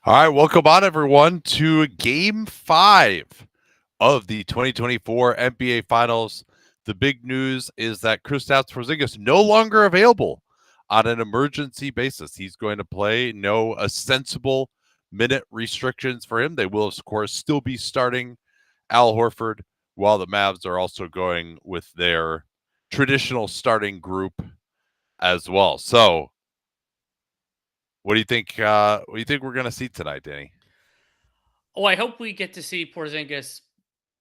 All right, welcome on everyone to Game 5 of the 2024 NBA Finals. The big news is that Kristaps Porzingis no longer available on an emergency basis. He's going to play. No sensible minute restrictions for him. They will, of course, still be starting Al Horford, while the Mavs are also going with their traditional starting group as well. So, what do you think? What do you think we're going to see tonight, Danny? Oh, I hope we get to see Porzingis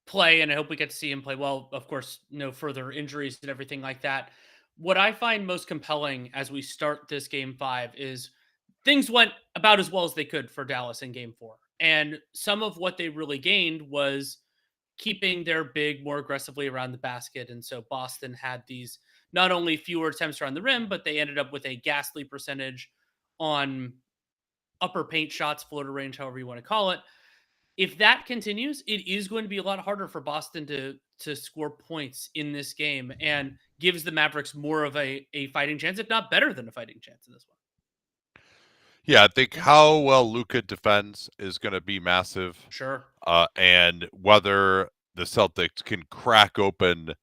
play, and I hope we get to see him play well. Of course, no further injuries and everything like that. What I find most compelling as we start this game 5 is things went about as well as they could for Dallas in game 4. And some of what they really gained was keeping their big more aggressively around the basket. And so Boston had these not only fewer attempts around the rim, but they ended up with a ghastly percentage on upper paint shots, floater range, however you want to call it. If that continues, it is going to be a lot harder for Boston to score points in this game and gives the Mavericks more of a fighting chance, if not better than a fighting chance in this one. Yeah, I think how well Luka defends is going to be massive, Sure. and whether the Celtics can crack open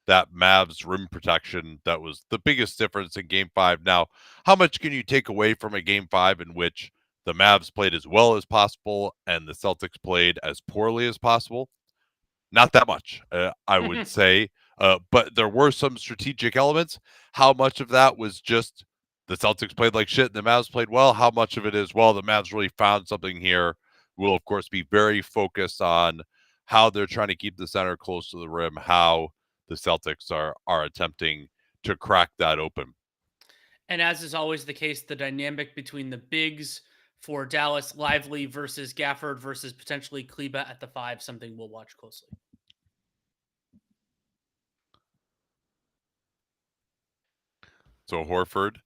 that Mavs rim protection that was the biggest difference in Game 5. Now, how much can you take away from a Game 5 in which the Mavs played as well as possible and the Celtics played as poorly as possible? Not that much, I would say, but there were some strategic elements. How much of that was just the Celtics played like shit and the Mavs played well? How much of it is, well, the Mavs really found something here? We'll, of course, be very focused on how they're trying to keep the center close to the rim, how the Celtics are attempting to crack that open. And as is always the case, the dynamic between the bigs for Dallas, Lively versus Gafford versus potentially Kleba at the 5, something we'll watch closely. So Horford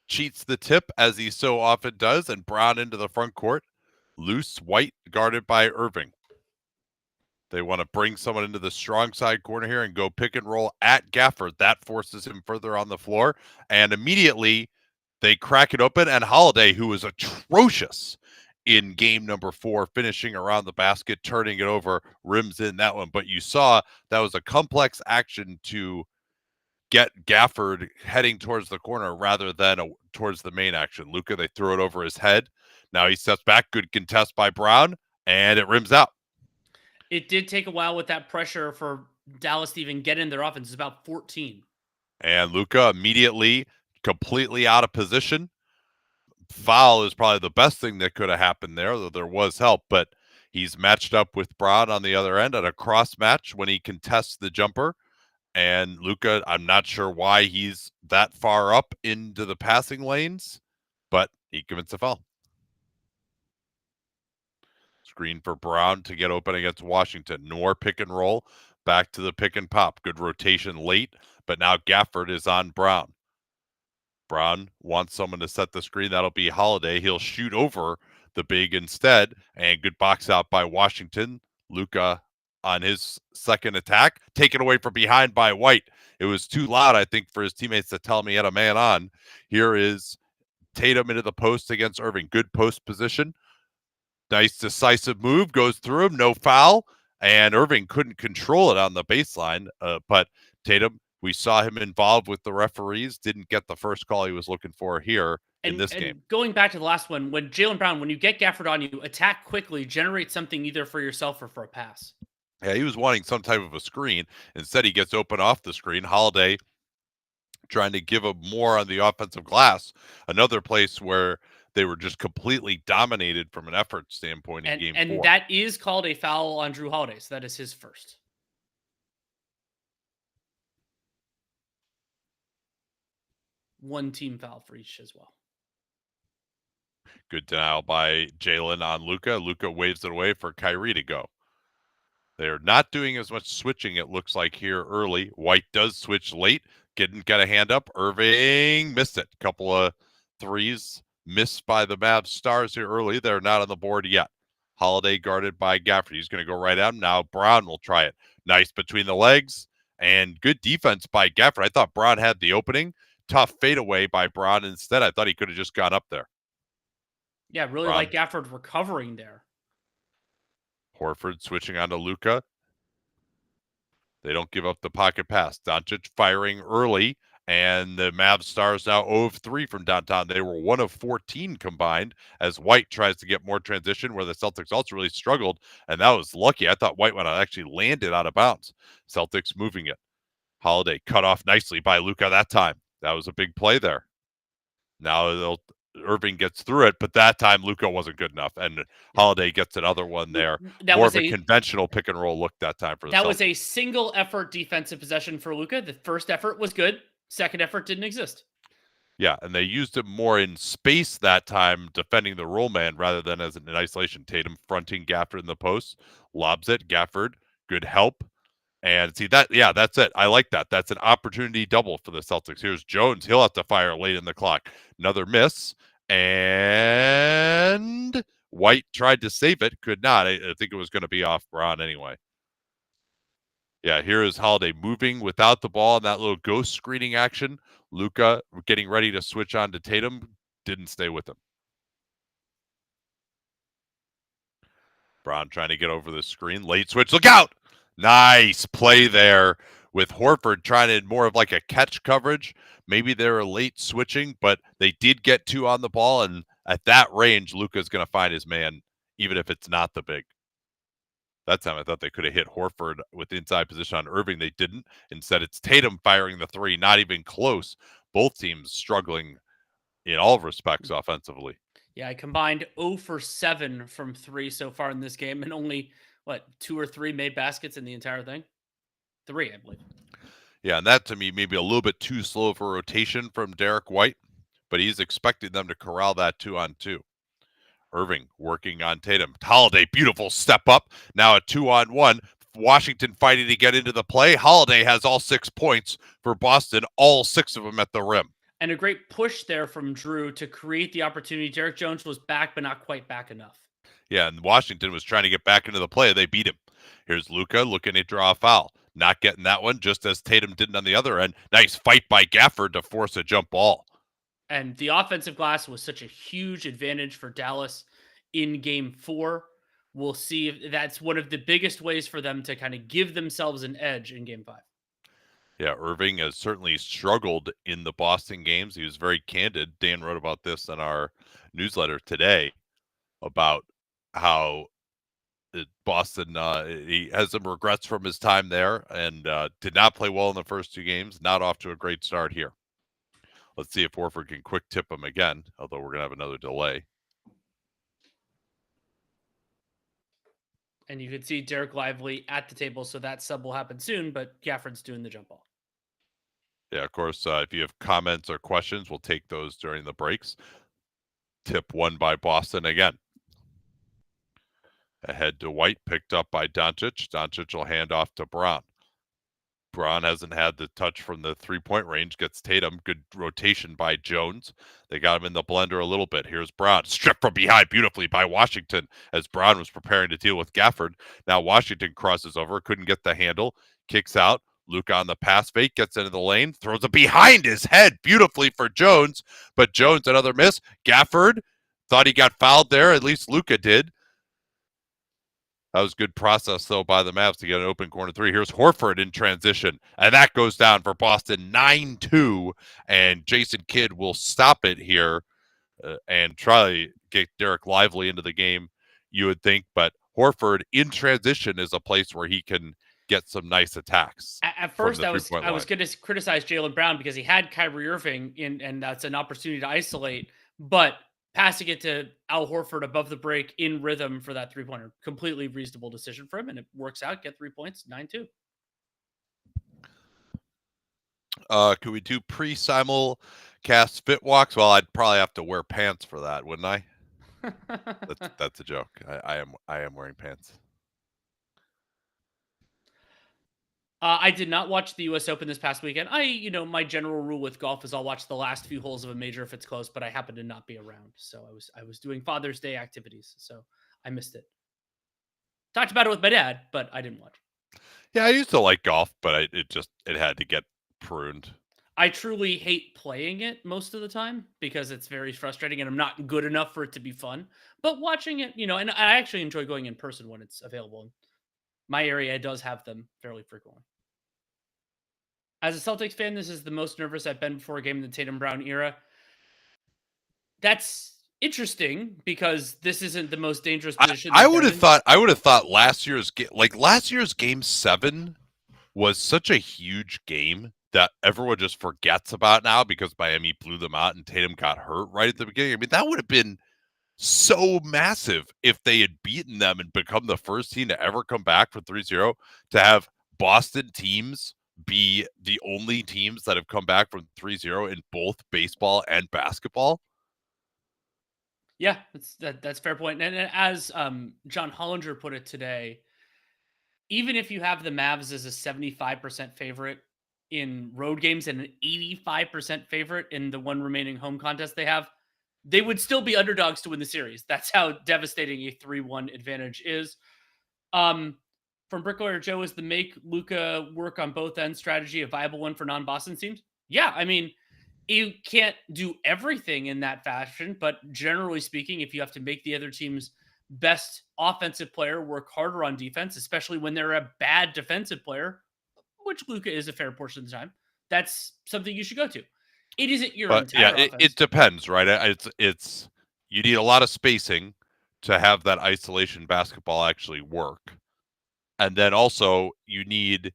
cheats the tip as he so often does, and Brown into the front court. Loose, White guarded by Irving. They want to bring someone into the strong side corner here and go pick and roll at Gafford. That forces him further on the floor. And immediately they crack it open. And Holiday, who was atrocious in game number 4, finishing around the basket, turning it over, rims in that one. But you saw that was a complex action to get Gafford heading towards the corner rather than towards the main action. Luka, they threw it over his head. Now he steps back. Good contest by Brown. And it rims out. It did take a while with that pressure for Dallas to even get in their offense. It's about 14. And Luka immediately completely out of position. Foul is probably the best thing that could have happened there, though there was help, but he's matched up with Brown on the other end at a cross match when he contests the jumper. And Luka, I'm not sure why he's that far up into the passing lanes, but he commits a foul. Screen for Brown to get open against Washington. More pick and roll. Back to the pick and pop. Good rotation late, but now Gafford is on Brown. Brown wants someone to set the screen. That'll be Holiday. He'll shoot over the big instead. And good box out by Washington. Luka on his second attack. Taken away from behind by White. It was too loud, I think, for his teammates to tell him he had a man on. Here is Tatum into the post against Irving. Good post position. Nice decisive move. Goes through him. No foul. And Irving couldn't control it on the baseline. But Tatum, we saw him involved with the referees, didn't get the first call he was looking for here in this game. And going back to the last one, when Jaylen Brown, when you get Gafford on you, attack quickly, generate something either for yourself or for a pass. Yeah, he was wanting some type of a screen. Instead, he gets open off the screen. Holiday trying to give him more on the offensive glass. Another place where they were just completely dominated from an effort standpoint in game 4. And that is called a foul on Jrue Holiday, so that is his first. One team foul for each as well. Good denial by Jaylen on Luka. Luka waves it away for Kyrie to go. They're not doing as much switching, it looks like, here early. White does switch late. Got a hand up. Irving missed it. Couple of threes missed by the Mavs stars here early. They're not on the board yet. Holiday guarded by Gafford. He's going to go right at him. Now Brown will try it. Nice between the legs. And good defense by Gafford. I thought Brown had the opening. Tough fadeaway by Brown instead. I thought he could have just gone up there. Yeah, really like Brown, Gafford recovering there. Horford switching on to Luka. They don't give up the pocket pass. Doncic firing early, and the Mavs stars now 0 of 3 from downtown. They were 1 of 14 combined as White tries to get more transition, where the Celtics also really struggled, and that was lucky. I thought White would have actually landed out of bounds. Celtics moving it. Holiday cut off nicely by Luka that time. That was a big play there. Now Irving gets through it, but that time Luka wasn't good enough, and Holiday gets another one there. That More was of a conventional pick and roll look that time for the Celtics. a single effort defensive possession for Luka. The first effort was good. Second effort didn't exist. Yeah, and they used it more in space that time, defending the roll man rather than as an isolation. Tatum fronting Gafford in the post, lobs it. Gafford, good help. And see that, yeah, that's it. I like that. That's an opportunity double for the Celtics. Here's Jones. He'll have to fire late in the clock. Another miss. And White tried to save it, could not. I think it was going to be off Brown anyway. Yeah, here is Holiday moving without the ball in that little ghost screening action. Luka getting ready to switch on to Tatum, didn't stay with him. Brown trying to get over the screen. Late switch. Look out! Nice play there with Horford trying to more of like a catch coverage. Maybe they were late switching, but they did get 2 on the ball. And at that range, Luka's going to find his man, even if it's not the big. That time I thought they could have hit Horford with inside position on Irving. They didn't. Instead, it's Tatum firing the 3, not even close. Both teams struggling in all respects offensively. Yeah, I combined 0 for 7 from 3 so far in this game, and only, 2 or 3 made baskets in the entire thing? 3, I believe. Yeah, and that to me maybe a little bit too slow for rotation from Derek White, but he's expecting them to corral that 2-on-2. Irving working on Tatum. Holiday, beautiful step up. Now a 2-on-1. Washington fighting to get into the play. Holiday has all 6 points for Boston, all 6 of them at the rim. And a great push there from Drew to create the opportunity. Derek Jones was back, but not quite back enough. Yeah, and Washington was trying to get back into the play. They beat him. Here's Luka looking to draw a foul. Not getting that one, just as Tatum didn't on the other end. Nice fight by Gafford to force a jump ball. And the offensive glass was such a huge advantage for Dallas in game 4. We'll see if that's one of the biggest ways for them to kind of give themselves an edge in game 5. Yeah, Irving has certainly struggled in the Boston games. He was very candid. Dan wrote about this in our newsletter today about how Boston, he has some regrets from his time there and did not play well in the first 2 games. Not off to a great start here. Let's see if Horford can quick tip him again, although we're going to have another delay. And you can see Derek Lively at the table, so that sub will happen soon, but Gafford's doing the jump ball. Yeah, of course, if you have comments or questions, we'll take those during the breaks. Tip 1 by Boston again. Ahead to White, picked up by Doncic. Doncic will hand off to Brown. Brown hasn't had the touch from the 3-point range, gets Tatum. Good rotation by Jones. They got him in the blender a little bit. Here's Brown. Stripped from behind beautifully by Washington as Brown was preparing to deal with Gafford. Now Washington crosses over, couldn't get the handle, kicks out. Luka on the pass fake, gets into the lane, throws it behind his head beautifully for Jones, but Jones, another miss. Gafford thought he got fouled there, at least Luka did. That was good process, though, by the Mavs to get an open corner 3. Here's Horford in transition, and that goes down for Boston 9-2, and Jason Kidd will stop it here and try to get Derek Lively into the game, you would think, but Horford in transition is a place where he can get some nice attacks. At first, I was going to criticize Jaylen Brown because he had Kyrie Irving in, and that's an opportunity to isolate, but passing it to Al Horford above the break in rhythm for that 3-pointer, completely reasonable decision for him, and it works out. Get 3 points, 9-2. Could we do pre-simulcast fit walks? Well, I'd probably have to wear pants for that, wouldn't I? That's a joke. I am wearing pants. I did not watch the U.S. Open this past weekend. My general rule with golf is I'll watch the last few holes of a major if it's close, but I happen to not be around. So I was doing Father's Day activities, so I missed it. Talked about it with my dad, but I didn't watch. Yeah, I used to like golf, but it had to get pruned. I truly hate playing it most of the time because it's very frustrating and I'm not good enough for it to be fun. But watching it, and I actually enjoy going in person when it's available. My area does have them fairly frequently. As a Celtics fan, this is the most nervous I've been before a game in the Tatum Brown era. That's interesting because this isn't the most dangerous position I they've would been have in. thought last year's game 7 was such a huge game that everyone just forgets about now because Miami blew them out and Tatum got hurt right at the beginning. I mean, that would have been so massive if they had beaten them and become the first team to ever come back from 3-0, to have Boston teams be the only teams that have come back from 3-0 in both baseball and basketball. Yeah, that's a fair point. And as John Hollinger put it today, even if you have the Mavs as a 75% favorite in road games and an 85% favorite in the one remaining home contest they have, they would still be underdogs to win the series. That's how devastating a 3-1 advantage is. From Bricklayer Joe, is the make Luka work on both ends strategy a viable one for non-Boston teams? Yeah, I mean, you can't do everything in that fashion, but generally speaking, if you have to make the other team's best offensive player work harder on defense, especially when they're a bad defensive player, which Luka is a fair portion of the time, that's something you should go to. It isn't your But yeah, entire it offense. depends, right? It's you need a lot of spacing to have that isolation basketball actually work. And then also you need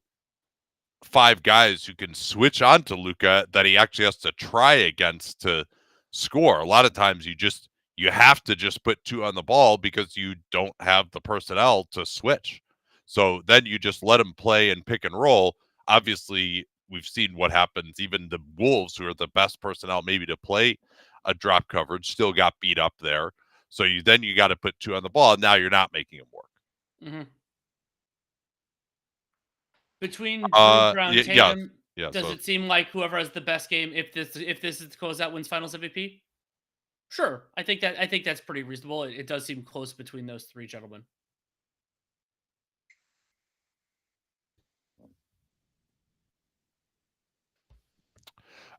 5 guys who can switch on to Luka that he actually has to try against to score. A lot of times you have to just put 2 on the ball because you don't have the personnel to switch. So then you just let him play and pick and roll. Obviously, we've seen what happens. Even the Wolves, who are the best personnel maybe to play a drop coverage, still got beat up there. So you got to put 2 on the ball, and now you're not making him work. Mhm. Between Drew, Brown, Yeah, Tatum, yeah. does So it seem like whoever has the best game, if this is the closeout, wins Finals MVP? Sure, I think that's pretty reasonable. It does seem close between those three gentlemen.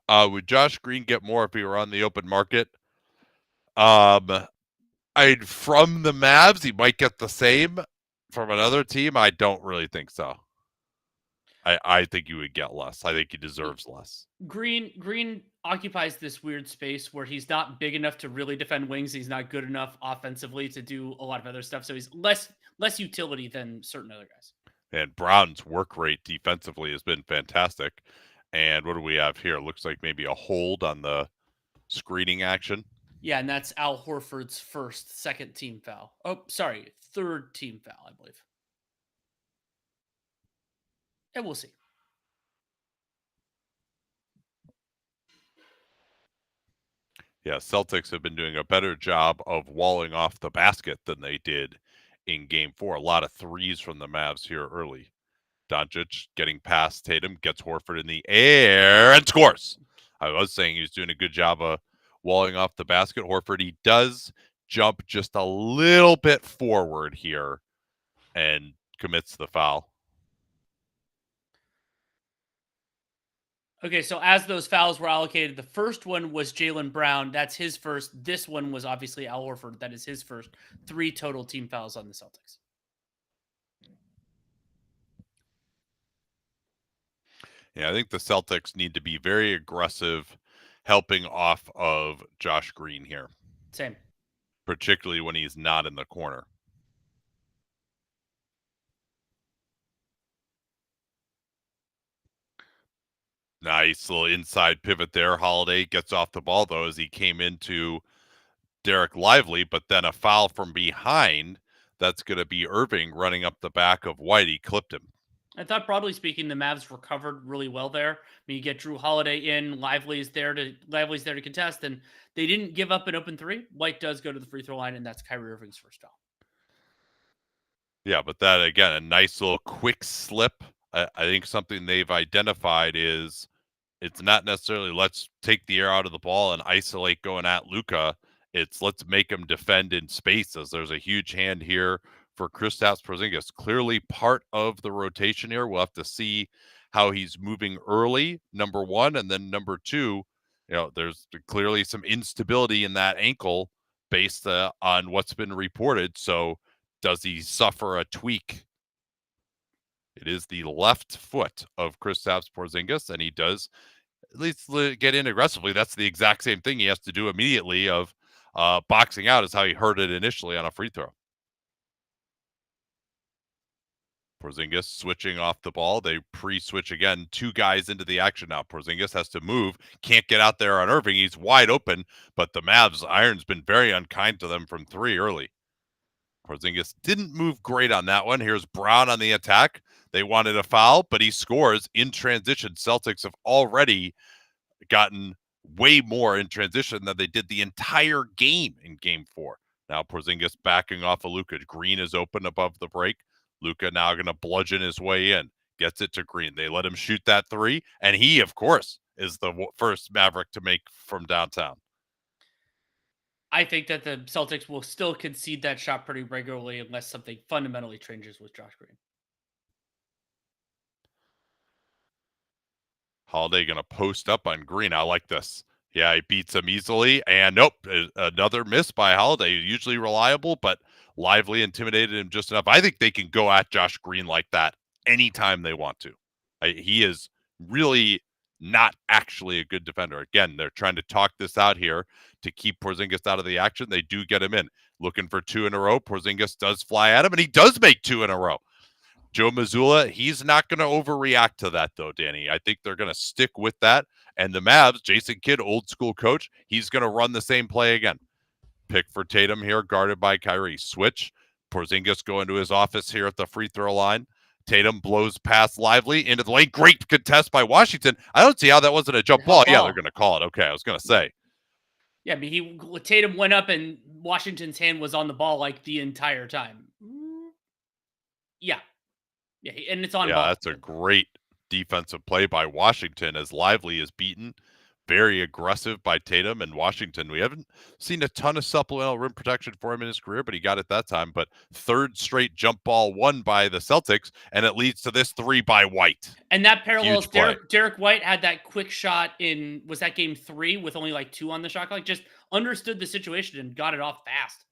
would Josh Green get more if he were on the open market? Um, from the Mavs, he might get the same. From another team, I don't really think so. I think you would get less. I think he deserves less. Green occupies this weird space where he's not big enough to really defend wings. He's not good enough offensively to do a lot of other stuff. So he's less utility than certain other guys. And Brown's work rate defensively has been fantastic. And what do we have here? Looks like maybe a hold on the screening action. Yeah, and that's Al Horford's second team foul. Oh, sorry, third team foul, I believe. And we'll see. Yeah, Celtics have been doing a better job of walling off the basket than they did in game 4. A lot of threes from the Mavs here early. Doncic getting past Tatum, gets Horford in the air and scores. I was saying he was doing a good job of walling off the basket. Horford, he does jump just a little bit forward here and commits the foul. Okay, so as those fouls were allocated, the first one was Jaylen Brown. That's his first. This one was obviously Al Horford. That is his first. 3 total team fouls on the Celtics. Yeah, I think the Celtics need to be very aggressive helping off of Josh Green here, Same. particularly when he's not in the corner. Nice little inside pivot there. Holiday gets off the ball, though, as he came into Derek Lively, but then a foul from behind. That's going to be Irving running up the back of White. He clipped him. I thought, broadly speaking, the Mavs recovered really well there. I mean, you get Drew Holiday in, Lively's there to contest, and they didn't give up an open three. White does go to the free throw line, and that's Kyrie Irving's first foul. Yeah, but that, again, a nice little quick slip. I think something they've identified is it's not necessarily let's take the air out of the ball and isolate going at Luka. It's let's make him defend in spaces. There's a huge hand here for Kristaps Porzingis. Clearly part of the rotation here. We'll have to see how he's moving early, number one, and then number two, there's clearly some instability in that ankle based on what's been reported. So does he suffer a tweak? It is the left foot of Kristaps Porzingis, and he does at least get in aggressively. That's the exact same thing he has to do immediately of boxing out is how he hurt it initially on a free throw. Porzingis switching off the ball. They pre-switch again. Two guys into the action now. Porzingis has to move. Can't get out there on Irving. He's wide open, but the Mavs, Iron's been very unkind to them from three early. Porzingis didn't move great on that one. Here's Brown on the attack. They wanted a foul, but he scores in transition. Celtics have already gotten way more in transition than they did the entire game in game 4. Now Porzingis backing off of Luka. Green is open above the break. Luka now going to bludgeon his way in. Gets it to Green. They let him shoot that three, and he, of course, is the first Maverick to make from downtown. I think that the Celtics will still concede that shot pretty regularly unless something fundamentally changes with Josh Green. Holiday going to post up on Green. I like this. Yeah, he beats him easily. And nope, another miss by Holiday. Usually reliable, but Lively intimidated him just enough. I think they can go at Josh Green like that anytime they want to. He is really not actually a good defender. Again, they're trying to talk this out here to keep Porzingis out of the action. They do get him in. Looking for 2 in a row. Porzingis does fly at him, and he does make 2 in a row. Joe Mazzulla, he's not going to overreact to that, though, Danny. I think they're going to stick with that. And the Mavs, Jason Kidd, old school coach, he's going to run the same play again. Pick for Tatum here, guarded by Kyrie. Switch. Porzingis go into his office here at the free throw line. Tatum blows past Lively into the lane. Great contest by Washington. I don't see how that wasn't a jump ball. Yeah, they're going to call it. Okay, I was going to say. Yeah, I mean, Tatum went up and Washington's hand was on the ball like the entire time. Yeah. Yeah, and it's on ball. Yeah, that's a great defensive play by Washington as Lively is beaten. Very aggressive by Tatum and Washington. We haven't seen a ton of supplemental rim protection for him in his career, but he got it that time. But third straight jump ball won by the Celtics, and it leads to this 3 by White. And that parallels Derek White had that quick shot in, was that game 3 with only like 2 on the shot clock? Just understood the situation and got it off fast.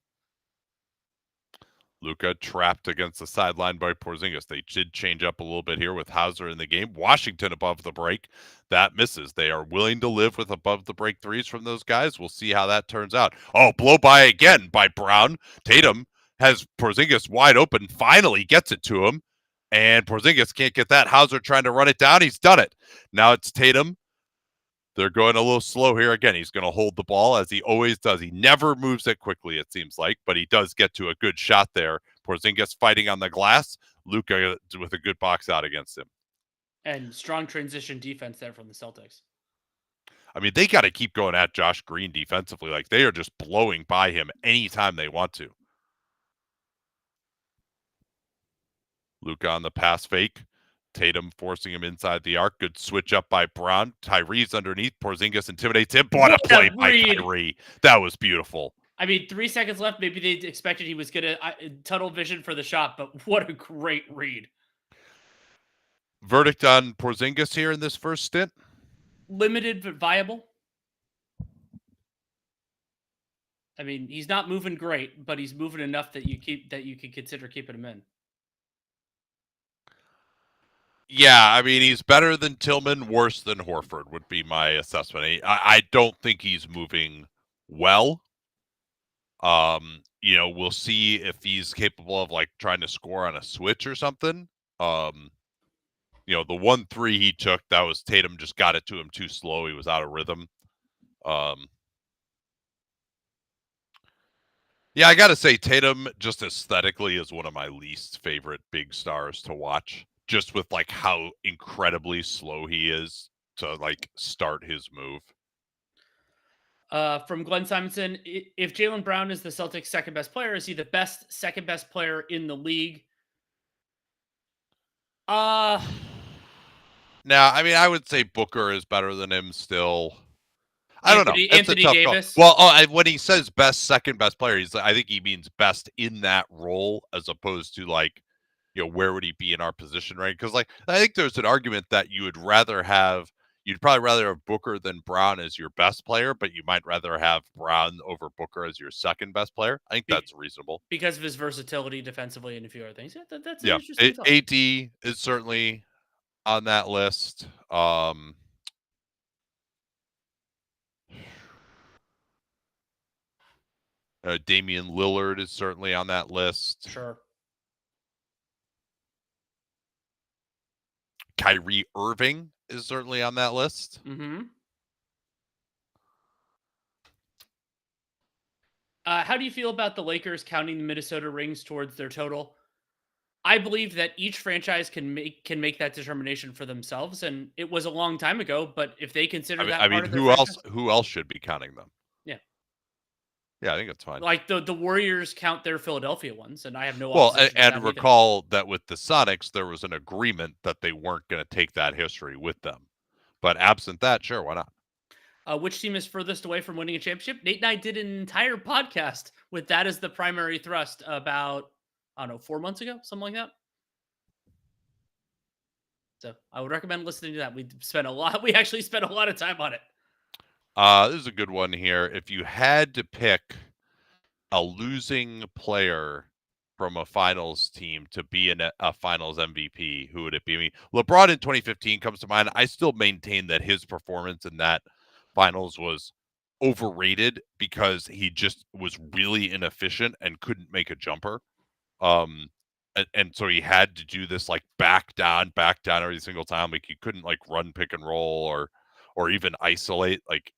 Luka trapped against the sideline by Porzingis. They did change up a little bit here with Hauser in the game. Washington above the break. That misses. They are willing to live with above the break threes from those guys. We'll see how that turns out. Oh, blow by again by Brown. Tatum has Porzingis wide open. Finally gets it to him. And Porzingis can't get that. Hauser trying to run it down. He's done it. Now it's Tatum. They're going a little slow here. Again, he's going to hold the ball as he always does. He never moves it quickly, it seems like, but he does get to a good shot there. Porzingis fighting on the glass. Luka with a good box out against him. And strong transition defense there from the Celtics. I mean, they got to keep going at Josh Green defensively. Like, they are just blowing by him anytime they want to. Luka on the pass fake. Tatum forcing him inside the arc. Good switch up by Brown. Tyree's underneath. Porzingis intimidates him. What a play by Kyrie. That was beautiful. I mean, 3 seconds left. Maybe they expected he was going to tunnel vision for the shot, but what a great read. Verdict on Porzingis here in this first stint? Limited but viable. I mean, he's not moving great, but he's moving enough that you can consider keeping him in. Yeah, I mean, he's better than Tillman, worse than Horford would be my assessment. I don't think he's moving well. We'll see if he's capable of like trying to score on a switch or something. The 1-3 he took, that was Tatum just got it to him too slow. He was out of rhythm. Yeah, I got to say Tatum just aesthetically is one of my least favorite big stars to watch. Just with like how incredibly slow he is to like start his move. From Glenn Simonson, if Jaylen Brown is the Celtics' second best player, is he the second best player in the league? Now, I mean, I would say Booker is better than him still. I don't know. It's a Anthony tough call. Davis. Well, when he says second best player, I think he means best in that role as opposed to like, where would he be in our position, right? Because like I think there's an argument that you'd probably rather have Booker than Brown as your best player, but you might rather have Brown over Booker as your second best player. I think that's reasonable because of his versatility defensively and a few other things. Yeah, that's an Yeah, interesting thought. AD is certainly on that list. Damian Lillard is certainly on that list. Sure. Kyrie Irving is certainly on that list. Mm-hmm. How do you feel about the Lakers counting the Minnesota rings towards their total? I believe that each franchise can make that determination for themselves, and it was a long time ago. But if they consider that part of their franchise, who else should be counting them? yeah, Yeah, I think that's fine. like the Warriors count their Philadelphia ones, and I have no Well, opposition to and that recall that with the Sonics, there was an agreement that they weren't going to take that history with them. But absent that, sure, why not? Which team is furthest away from winning a championship? Nate and I did an entire podcast with that as the primary thrust about, I don't know, 4 months ago, something like that. So I would recommend listening to that. We actually spent a lot of time on it. This is a good one here. If you had to pick a losing player from a finals team to be a finals MVP, who would it be? I mean, LeBron in 2015 comes to mind. I still maintain that his performance in that finals was overrated because he just was really inefficient and couldn't make a jumper. And so he had to do this like back down every single time. Like he couldn't like run pick and roll or even isolate. Like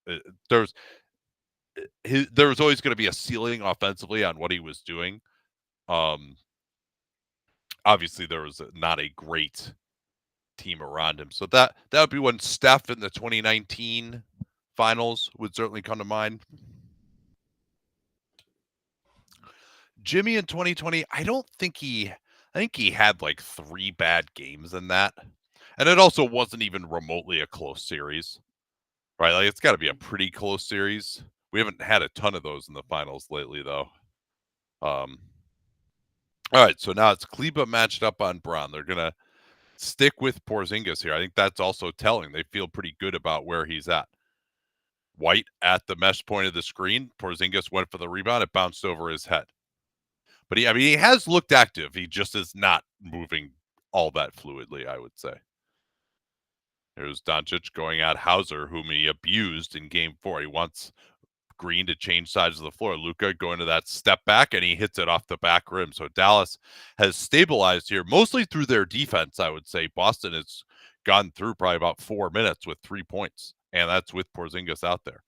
there was always going to be a ceiling offensively on what he was doing. Obviously there was not a great team around him. So that would be when Steph in the 2019 finals would certainly come to mind. Jimmy in 2020, I think he had like 3 bad games in that. And it also wasn't even remotely a close series. Right? Like it's got to be a pretty close series. We haven't had a ton of those in the finals lately though. All right, so now it's Kleba matched up on Brown. They're going to stick with Porzingis here. I think that's also telling. They feel pretty good about where he's at. White at the mesh point of the screen. Porzingis went for the rebound. It bounced over his head. But he has looked active. He just is not moving all that fluidly, I would say. Here's Doncic going at Hauser, whom he abused in game 4. He wants Green to change sides of the floor. Luka going to that step back, and he hits it off the back rim. So Dallas has stabilized here, mostly through their defense, I would say. Boston has gone through probably about 4 minutes with 3 points, and that's with Porzingis out there.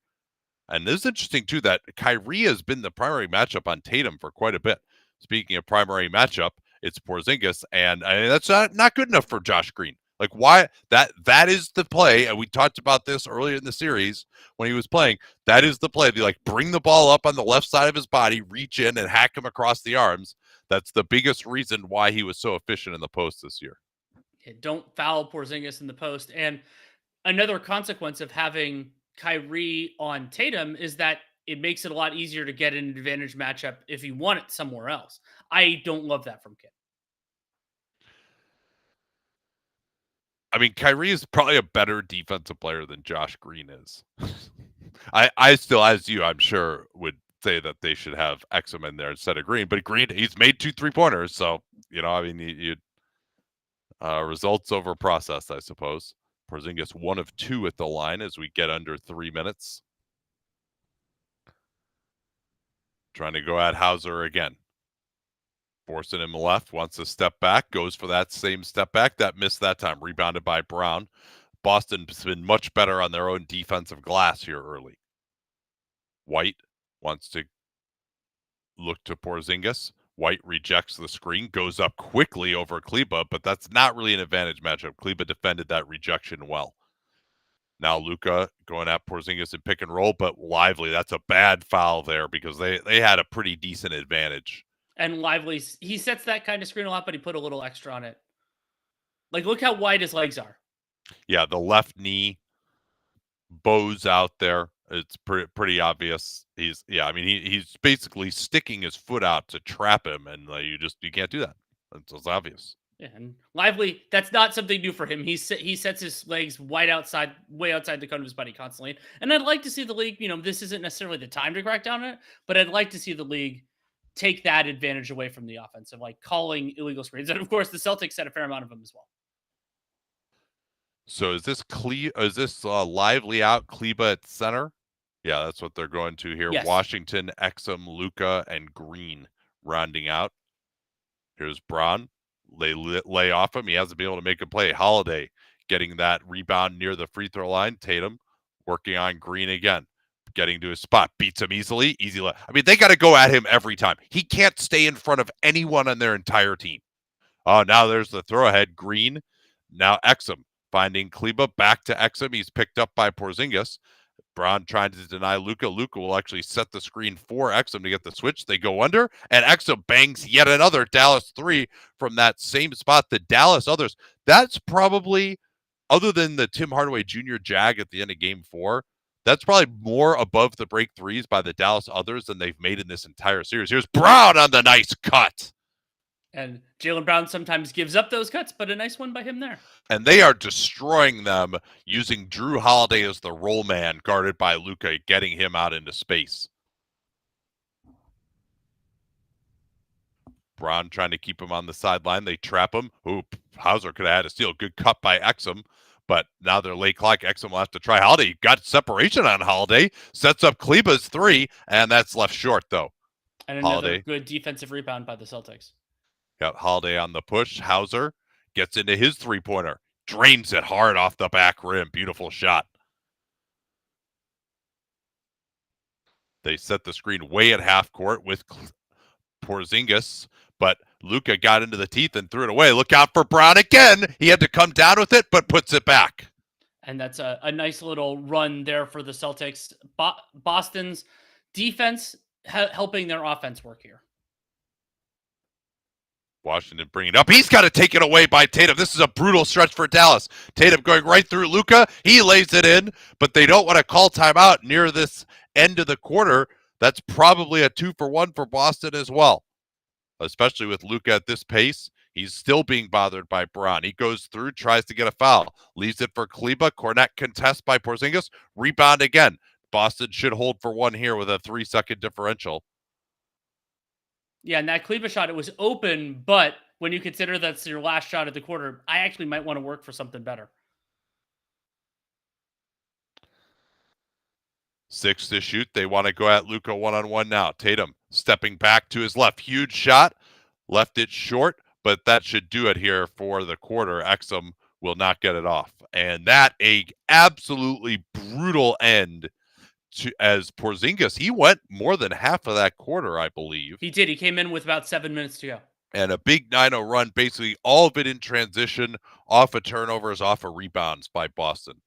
And this is interesting, too, that Kyrie has been the primary matchup on Tatum for quite a bit. Speaking of primary matchup, it's Porzingis, and that's not good enough for Josh Green. Like, why? That is the play, and we talked about this earlier in the series when he was playing. That is the play. They like bring the ball up on the left side of his body, reach in, and hack him across the arms. That's the biggest reason why he was so efficient in the post this year. Don't foul Porzingis in the post. And another consequence of having Kyrie on Tatum is that it makes it a lot easier to get an advantage matchup if you want it somewhere else. I don't love that from Kid. I mean, Kyrie is probably a better defensive player than Josh Green is. I still, as you, I'm sure, would say that they should have Exum in there instead of Green. But Green, he's made 2 3-pointers. So, I mean, you results over process, I suppose. Porzingis 1 of 2 at the line as we get under 3 minutes. Trying to go at Hauser again. Forcing him left, wants to step back, goes for that same step back. That missed that time, rebounded by Brown. Boston's been much better on their own defensive glass here early. White wants to look to Porzingis. White rejects the screen, goes up quickly over Kleba, but that's not really an advantage matchup. Kleba defended that rejection well. Now Luka going at Porzingis in pick and roll, but Lively, that's a bad foul there because they had a pretty decent advantage. And Lively, he sets that kind of screen a lot, but he put a little extra on it. Like, look how wide his legs are. Yeah, the left knee bows out there. It's pretty obvious. I mean, he's basically sticking his foot out to trap him, and you can't do that. It's obvious. Yeah, and Lively, that's not something new for him. He sets his legs way outside the cone of his body constantly. And I'd like to see the league, this isn't necessarily the time to crack down on it, but I'd like to see the league take that advantage away from the offense of like calling illegal screens. And of course, the Celtics had a fair amount of them as well. So is this Lively out, Kleba at center? Yeah, that's what they're going to here. Yes. Washington, Exum, Luka, and Green rounding out. Here's Braun. They lay off him. He hasn't been able to make a play. Holiday getting that rebound near the free throw line. Tatum working on Green again. Getting to his spot. Beats him easily. I mean, they got to go at him every time. He can't stay in front of anyone on their entire team. Oh, now there's the throw ahead. Green. Now Exum finding Kleba. Back to Exum. He's picked up by Porzingis. Braun trying to deny Luka. Luka will actually set the screen for Exum to get the switch. They go under, and Exum bangs yet another Dallas three from that same spot. The Dallas others, that's probably, other than the Tim Hardaway Jr. jag at the end of game 4, that's probably more above the break threes by the Dallas others than they've made in this entire series. Here's Brown on the nice cut. And Jaylen Brown sometimes gives up those cuts, but a nice one by him there. And they are destroying them using Drew Holiday as the roll man, guarded by Luka, getting him out into space. Braun trying to keep him on the sideline. They trap him. Oop, Hauser could have had a steal. Good cut by Exum. But now they're late clock. Exum will have to try Holiday. Got separation on Holiday. Sets up Kleba's three, and that's left short, though. And another good defensive rebound by the Celtics. Got Holiday on the push. Hauser gets into his three-pointer. Drains it hard off the back rim. Beautiful shot. They set the screen way at half court with Porzingis, but Luka got into the teeth and threw it away. Look out for Brown again. He had to come down with it, but puts it back. And that's a nice little run there for the Celtics. Boston's defense helping their offense work here. Washington bringing it up. He's got to take it away by Tatum. This is a brutal stretch for Dallas. Tatum going right through Luka. He lays it in, but they don't want to call timeout near this end of the quarter. That's probably a 2-for-1 for Boston as well, especially with Luka at this pace. He's still being bothered by Braun. He goes through, tries to get a foul, leaves it for Kleba. Cornette contest by Porzingis. Rebound again. Boston should hold for one here with a 3-second differential. Yeah, and that Kleba shot, it was open, but when you consider that's your last shot of the quarter, I actually might want to work for something better. 6 to shoot. They want to go at Luka one-on-one now. Tatum stepping back to his left. Huge shot. Left it short, but that should do it here for the quarter. Exum will not get it off. And that a absolutely brutal end as Porzingis. He went more than half of that quarter, I believe. He did. He came in with about 7 minutes to go. And a big 9-0 run, basically all of it in transition, off of turnovers, off of rebounds by Boston.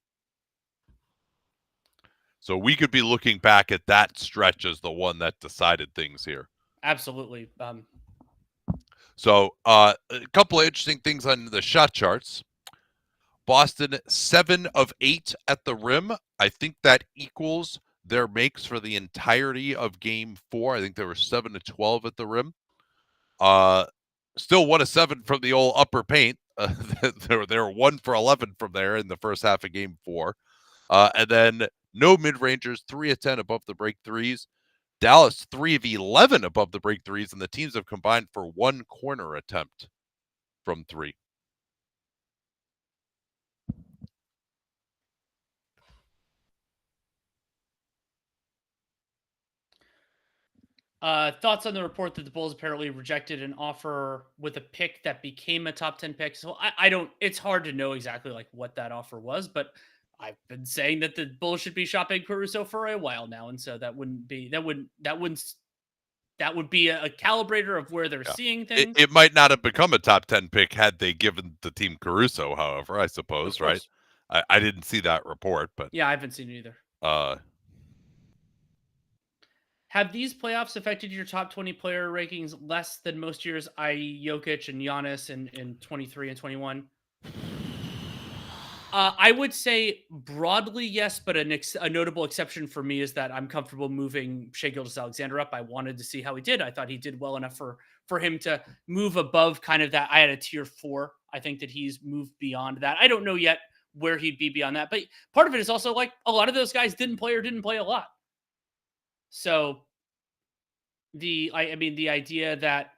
So we could be looking back at that stretch as the one that decided things here. Absolutely. So a couple of interesting things on the shot charts. Boston 7 of 8 at the rim. I think that equals their makes for the entirety of game 4. I think they were 7 of 12 at the rim. Still 1 of 7 from the old upper paint. They were 1 for 11 from there in the first half of game 4. And then no mid-rangers, 3 of 10 above the break threes. Dallas 3 of 11 above the break threes, and the teams have combined for 1 corner attempt from 3. Thoughts on the report that the Bulls apparently rejected an offer with a pick that became a top 10 pick. So I don't, it's hard to know exactly like what that offer was, but I've been saying that the Bulls should be shopping Caruso for a while now. And so that would be a calibrator of where they're seeing things. It might not have become a top 10 pick had they given the team Caruso, however, I suppose, right? I didn't see that report, but yeah, I haven't seen it either. Have these playoffs affected your top 20 player rankings less than most years, i.e. Jokic and Giannis in 23 and 21? I would say broadly yes, but a notable exception for me is that I'm comfortable moving Shai Gilgeous-Alexander up. I wanted to see how he did. I thought he did well enough for him to move above kind of that. I had a tier 4. I think that he's moved beyond that. I don't know yet where he'd be beyond that, but part of it is also like a lot of those guys didn't play a lot. So I mean the idea that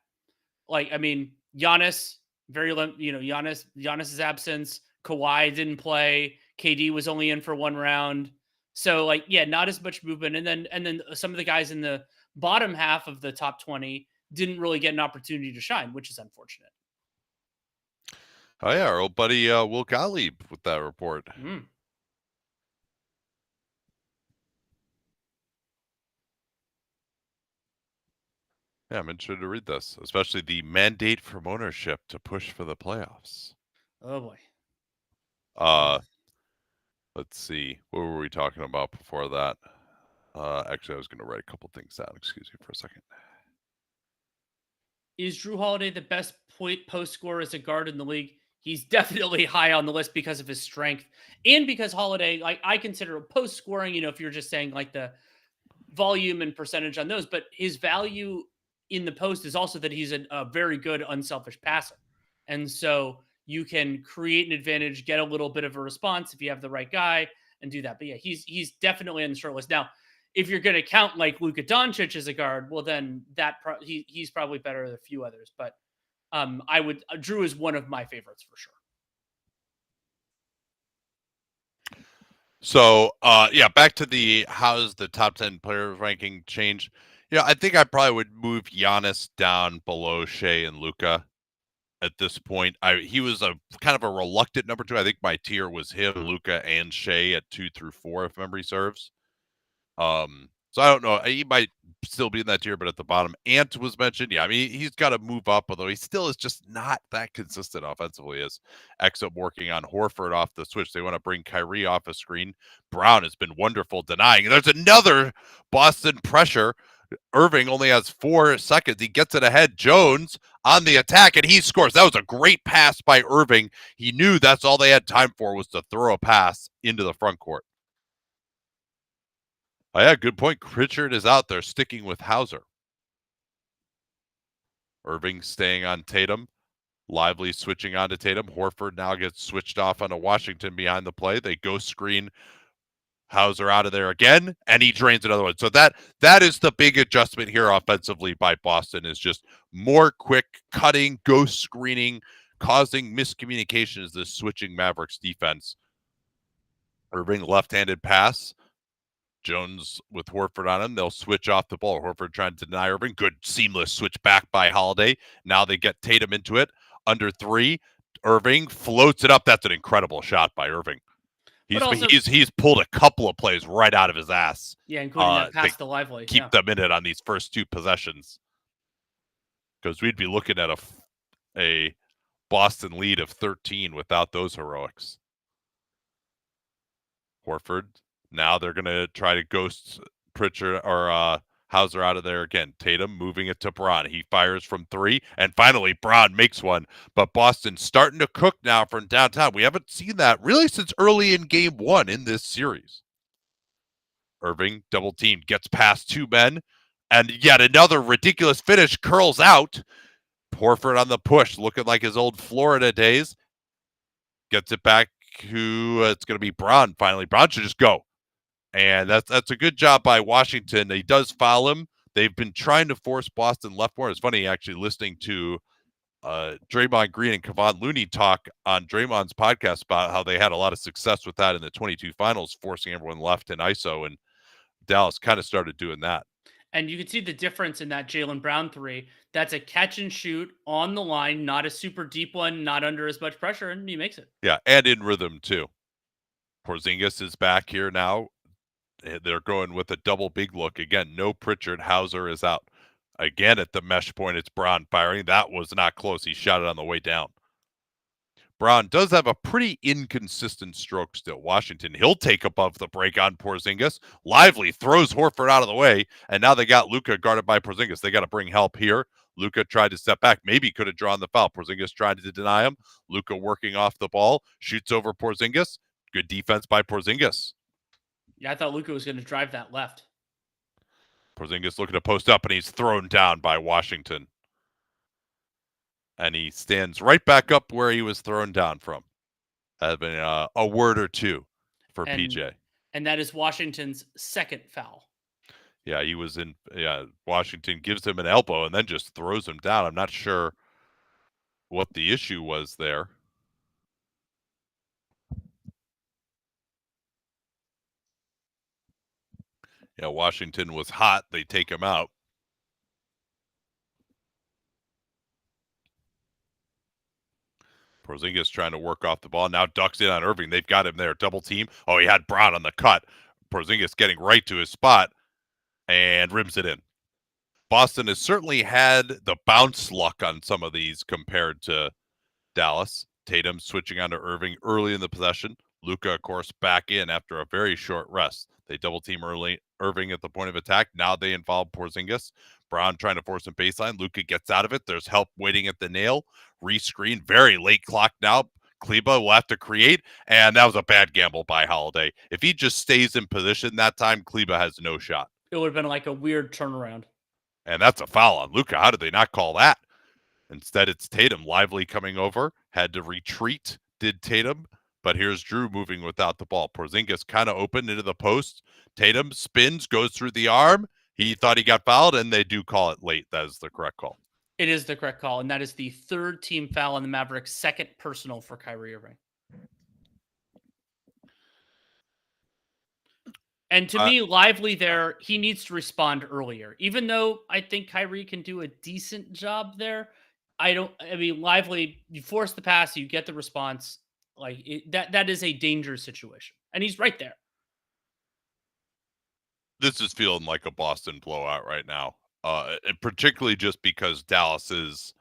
Giannis Giannis's absence. Kawhi didn't play. KD was only in for one round. So yeah, not as much movement. And then some of the guys in the bottom half of the top 20 didn't really get an opportunity to shine, which is unfortunate. Oh yeah, our old buddy Will Gottlieb with that report. Mm. Yeah, I'm interested to read this, especially the mandate from ownership to push for the playoffs. Oh boy. Let's see. What were we talking about before that? Actually, I was going to write a couple things down. Excuse me for a second. Is Drew Holiday the best post scorer as a guard in the league? He's definitely high on the list because of his strength and because Holiday, like I consider post scoring, if you're just saying like the volume and percentage on those, but his value in the post is also that he's a very good unselfish passer. And so you can create an advantage, get a little bit of a response if you have the right guy and do that. But yeah, he's definitely on the short list. Now, if you're going to count like Luka Doncic as a guard, well, then he's probably better than a few others. But Drew is one of my favorites for sure. So, yeah, back to how's the top 10 player ranking change? Yeah, I think I probably would move Giannis down below Shai and Luka at this point. He was a kind of a reluctant number 2. I think my tier was him, Luka, and Shai at 2 through 4, if memory serves. So I don't know. He might still be in that tier, but at the bottom. Ant was mentioned. Yeah, I mean, he's got to move up, although he still is just not that consistent offensively as Exum working on Horford off the switch. They want to bring Kyrie off a screen. Brown has been wonderful denying. And there's another Boston pressure. Irving only has 4 seconds. He gets it ahead. Jones on the attack, and he scores. That was a great pass by Irving. He knew that's all they had time for was to throw a pass into the front court. Oh, yeah, good point. Pritchard is out there sticking with Hauser. Irving staying on Tatum. Lively switching on to Tatum. Horford now gets switched off onto Washington behind the play. They go screen Hauser out of there again, and he drains another one. So that is the big adjustment here offensively by Boston, is just more quick cutting, ghost screening, causing miscommunication as this switching Mavericks defense. Irving left-handed pass. Jones with Horford on him. They'll switch off the ball. Horford trying to deny Irving. Good seamless switch back by Holiday. Now they get Tatum into it. Under 3. Irving floats it up. That's an incredible shot by Irving. He's pulled a couple of plays right out of his ass. Yeah, including that pass to Lively. Keep them in it on these first 2 possessions. Because we'd be looking at a Boston lead of 13 without those heroics. Horford. Now they're going to try to ghost Pritchard or Hauser out of there again. Tatum moving it to Braun. He fires from 3, and finally Braun makes one. But Boston's starting to cook now from downtown. We haven't seen that really since early in Game 1 in this series. Irving, double teamed, gets past 2 men, and yet another ridiculous finish, curls out. Horford on the push, looking like his old Florida days. Gets it back to, it's going to be Braun finally. Braun should just go. And that's a good job by Washington. He does foul him. They've been trying to force Boston left more. It's funny actually listening to Draymond Green and Kevon Looney talk on Draymond's podcast about how they had a lot of success with that in the 22 finals, forcing everyone left in ISO, and Dallas kind of started doing that. And you can see the difference in that Jaylen Brown 3. That's a catch and shoot on the line, not a super deep one, not under as much pressure, and he makes it. Yeah, and in rhythm too. Porzingis is back here now. They're going with a double big look. Again, no Pritchard. Hauser is out. Again, at the mesh point, it's Braun firing. That was not close. He shot it on the way down. Braun does have a pretty inconsistent stroke still. Washington, he'll take above the break on Porzingis. Lively throws Horford out of the way, and now they got Luka guarded by Porzingis. They got to bring help here. Luka tried to step back. Maybe could have drawn the foul. Porzingis tried to deny him. Luka working off the ball. Shoots over Porzingis. Good defense by Porzingis. Yeah, I thought Luka was going to drive that left. Porzingis looking to post up, and he's thrown down by Washington. And he stands right back up where he was thrown down from. Having a word or two for PJ. And that is Washington's second foul. Yeah, he was in. Yeah, Washington gives him an elbow and then just throws him down. I'm not sure what the issue was there. Yeah, Washington was hot. They take him out. Porzingis trying to work off the ball. Now ducks in on Irving. They've got him there. Double team. Oh, he had Brown on the cut. Porzingis getting right to his spot and rims it in. Boston has certainly had the bounce luck on some of these compared to Dallas. Tatum switching on to Irving early in the possession. Luka, of course, back in after a very short rest. They double team early Irving at the point of attack. Now they involve Porzingis. Brown trying to force a baseline. Luka gets out of it. There's help waiting at the nail. Rescreen. Very late clock now. Kleba will have to create, and that was a bad gamble by Holiday. If he just stays in position that time, Kleba has no shot. It would have been like a weird turnaround. And that's a foul on Luka. How did they not call that? Instead, it's Tatum. Lively coming over. Had to retreat, did Tatum. But here's Drew moving without the ball. Porzingis kind of open into the post. Tatum spins, goes through the arm. He thought he got fouled, and they do call it late. That is the correct call. It is the correct call, and that is the third team foul on the Mavericks, second personal for Kyrie Irving. And to me, Lively there, he needs to respond earlier. Even though I think Kyrie can do a decent job there, Lively, you force the pass, you get the response. That is a dangerous situation. And he's right there. This is feeling like a Boston blowout right now. And particularly just because Dallas's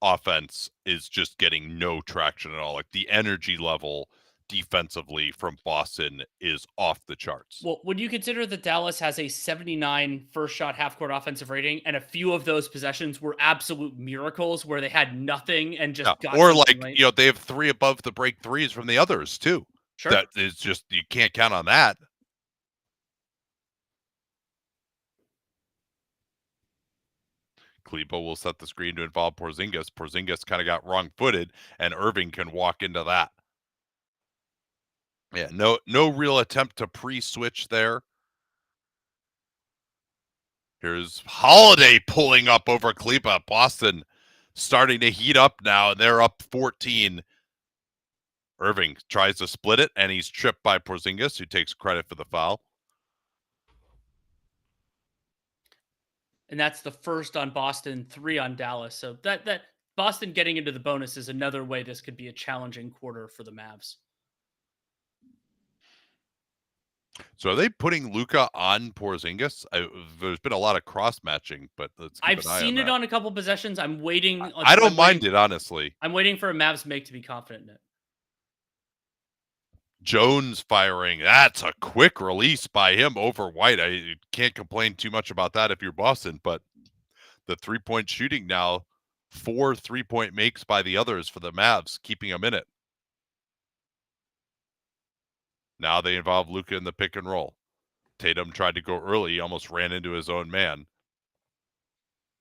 offense is just getting no traction at all. Like the energy level defensively from Boston is off the charts. Well, when you consider that Dallas has a 79 first shot half court offensive rating, and a few of those possessions were absolute miracles where they had nothing and just got or like right. They have 3 above the break threes from the others too. Sure, that is just you can't count on that. Kleba will set the screen to involve Porzingis. Porzingis kind of got wrong-footed, and Irving can walk into that. Yeah, no real attempt to pre-switch there. Here's Holiday pulling up over Kleba. Boston starting to heat up now. They're up 14. Irving tries to split it, and he's tripped by Porzingis, who takes credit for the foul. And that's the first on Boston, 3 on Dallas. So that Boston getting into the bonus is another way this could be a challenging quarter for the Mavs. So are they putting Luka on Porzingis? There's been a lot of cross matching, but let's keep I've an eye seen on it that. on a couple possessions. I'm waiting. I don't mind it, honestly. I'm waiting for a Mavs make to be confident in it. Jones firing. That's a quick release by him over White. I can't complain too much about that if you're Boston, but the 3-point shooting now, 4 3-point makes by the others for the Mavs, keeping them in it. Now they involve Luka in the pick and roll. Tatum tried to go early. He almost ran into his own man.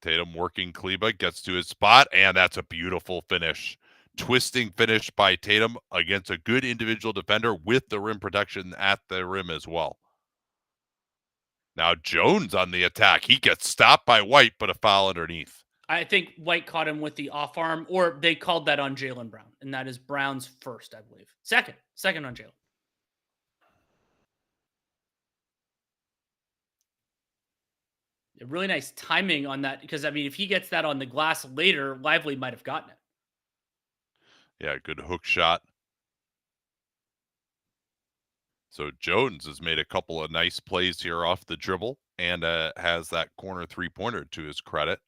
Tatum working Kleba, gets to his spot, and that's a beautiful finish. Twisting finish by Tatum against a good individual defender with the rim protection at the rim as well. Now Jones on the attack. He gets stopped by White, but a foul underneath. I think White caught him with the off arm, or they called that on Jaylen Brown, and that is Brown's first, I believe. Second on Jaylen. Really nice timing on that, because if he gets that on the glass later, Lively might have gotten it. Yeah, good hook shot. So Jones has made a couple of nice plays here off the dribble and has that corner 3-pointer to his credit.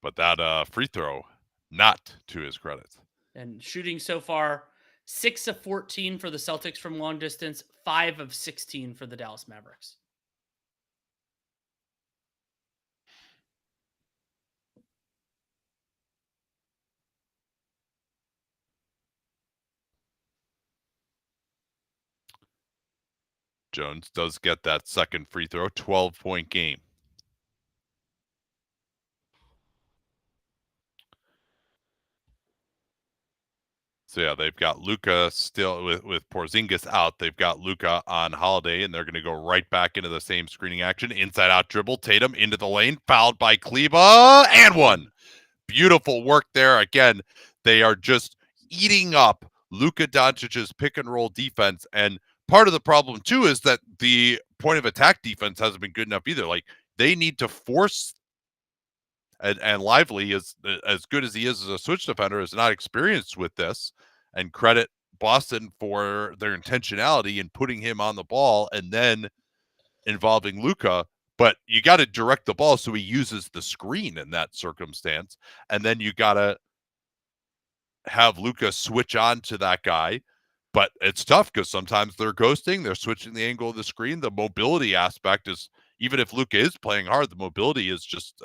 But that free throw, not to his credit. And shooting so far, 6 of 14 for the Celtics from long distance, 5 of 16 for the Dallas Mavericks. Jones does get that second free throw, 12-point game. So yeah, they've got Luka still with Porzingis out. They've got Luka on Holiday, and they're going to go right back into the same screening action. Inside out dribble, Tatum into the lane, fouled by Kleba, and one. Beautiful work there. Again, they are just eating up Luka Doncic's pick and roll defense. And part of the problem too is that the point of attack defense hasn't been good enough either. Like they need to force and Lively is as good as he is as a switch defender is not experienced with this. And credit Boston for their intentionality in putting him on the ball and then involving Luka. But you got to direct the ball so he uses the screen in that circumstance, and then you got to have Luka switch on to that guy. But it's tough because sometimes they're ghosting, they're switching the angle of the screen. The mobility aspect is, even if Luka is playing hard, the mobility is just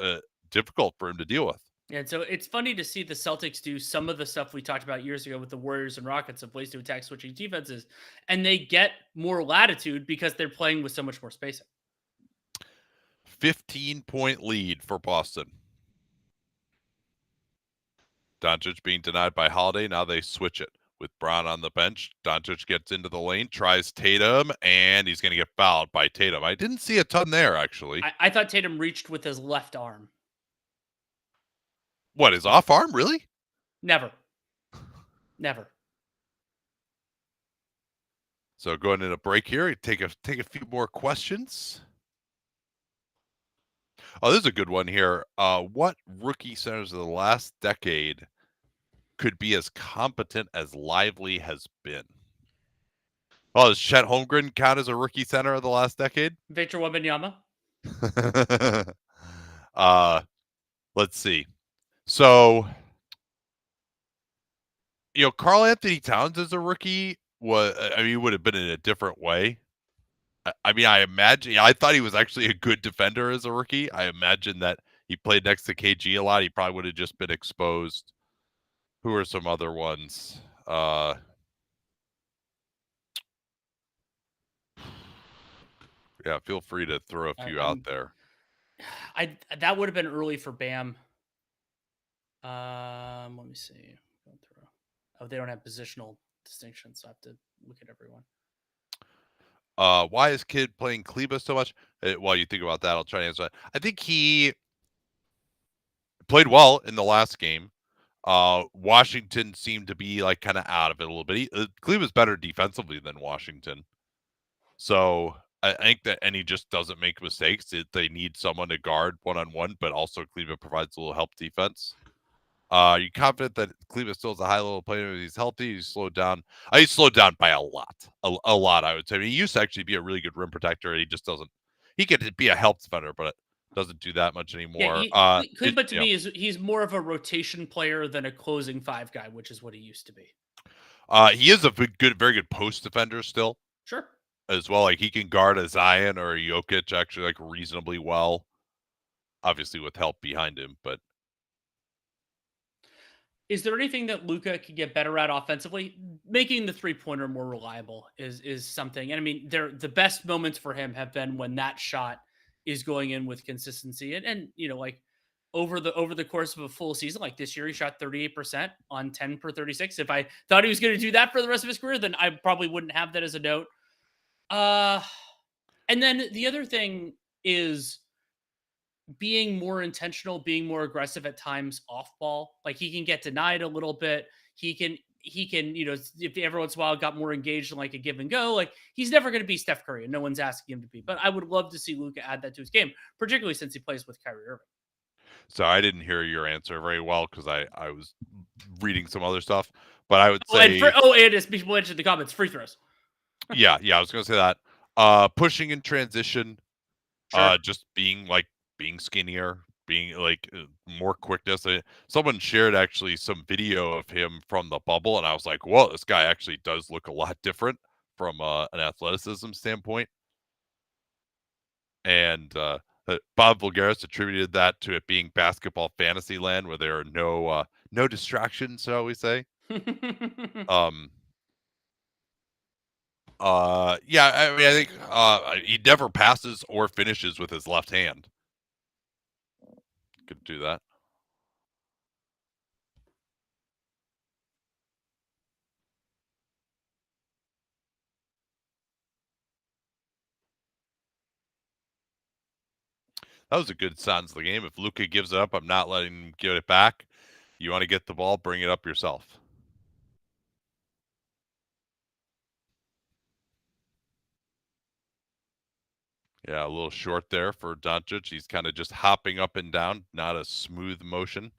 difficult for him to deal with. Yeah, and so it's funny to see the Celtics do some of the stuff we talked about years ago with the Warriors and Rockets of ways to attack switching defenses, and they get more latitude because they're playing with so much more spacing. 15-point lead for Boston. Doncic being denied by Holiday. Now they switch it with Brown on the bench. Doncic gets into the lane, tries Tatum, and he's going to get fouled by Tatum. I didn't see a ton there, actually. I thought Tatum reached with his left arm. What, his off arm? Really? Never. Never. So going in a break here, take a few more questions. Oh, this is a good one here. What rookie centers of the last decade could be as competent as Lively has been? Oh, does Chet Holmgren count as a rookie center of the last decade? Victor Wembanyama. Let's see. So, Karl Anthony Towns as a rookie he would have been in a different way. I imagine, I thought he was actually a good defender as a rookie. I imagine that he played next to KG a lot. He probably would have just been exposed. Who are some other ones? Yeah, feel free to throw a few out there. That would have been early for Bam. Let me see. Oh, they don't have positional distinctions, so I have to look at everyone. Why is Kidd playing Kleba so much? While you think about that, I'll try to answer that. I think he played well in the last game. Washington seemed to be like kind of out of it a little bit. Kleba's better defensively than Washington. So I think that, and he just doesn't make mistakes. They need someone to guard one-on-one, but also Kleba provides a little help defense. Are you confident that Kleba still has a high-level player? He's healthy. He's slowed down. He's slowed down by a lot, a lot. I would say. He used to actually be a really good rim protector. He just doesn't. He could be a help defender, but doesn't do that much anymore. Yeah, Kleba to me he's more of a rotation player than a closing five guy, which is what he used to be. He is a very good post defender still. Sure. As well, like he can guard a Zion or a Jokic actually like reasonably well. Obviously with help behind him, but. Is there anything that Luka could get better at offensively? Making the three-pointer more reliable is something. And I mean, the best moments for him have been when that shot is going in with consistency. And like over the course of a full season, like this year, he shot 38% on 10 per 36. If I thought he was going to do that for the rest of his career, then I probably wouldn't have that as a note. And then the other thing is being more intentional, being more aggressive at times off ball. Like he can get denied a little bit. He can, if every once in a while got more engaged in like a give and go, like he's never going to be Steph Curry and no one's asking him to be, but I would love to see Luka add that to his game, particularly since he plays with Kyrie Irving. So I didn't hear your answer very well because I was reading some other stuff, but I would say. And as people mentioned in the comments, free throws. yeah, I was going to say that. Pushing in transition, Sure. just being skinnier, being like more quickness. Someone shared actually some video of him from the bubble, and I was like, whoa, this guy actually does look a lot different from an athleticism standpoint. And Bob Vulgaris attributed that to it being basketball fantasy land where there are no distractions, shall we say. Yeah, I mean, I think he never passes or finishes with his left hand. Could do that. That was a good sense of the game. If Luka gives it up, I'm not letting him give it back. You want to get the ball, bring it up yourself. Yeah, a little short there for Doncic. He's kind of just hopping up and down, not a smooth motion.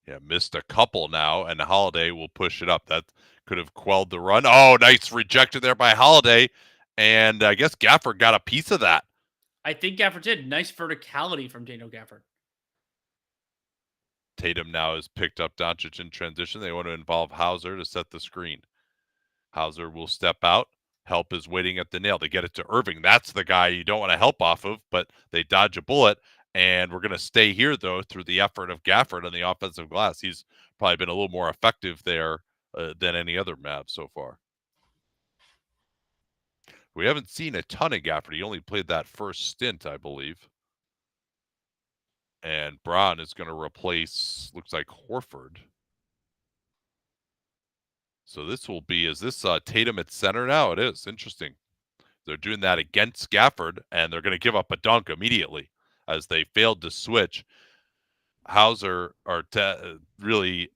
Yeah, missed a couple now, and Holiday will push it up. That could have quelled the run. Oh, nice rejected there by Holiday. And I guess Gafford got a piece of that. I think Gafford did. Nice verticality from Daniel Gafford. Tatum now has picked up Doncic in transition. They want to involve Hauser to set the screen. Hauser will step out. Help is waiting at the nail. They get it to Irving. That's the guy you don't want to help off of, but they dodge a bullet. And we're going to stay here, though, through the effort of Gafford on the offensive glass. He's probably been a little more effective there than any other Mav so far. We haven't seen a ton of Gafford. He only played that first stint, I believe. And Brown is going to replace, looks like, Horford. So this will be, is this Tatum at center now? It is. Interesting. They're doing that against Gafford, and they're going to give up a dunk immediately as they failed to switch. Hauser really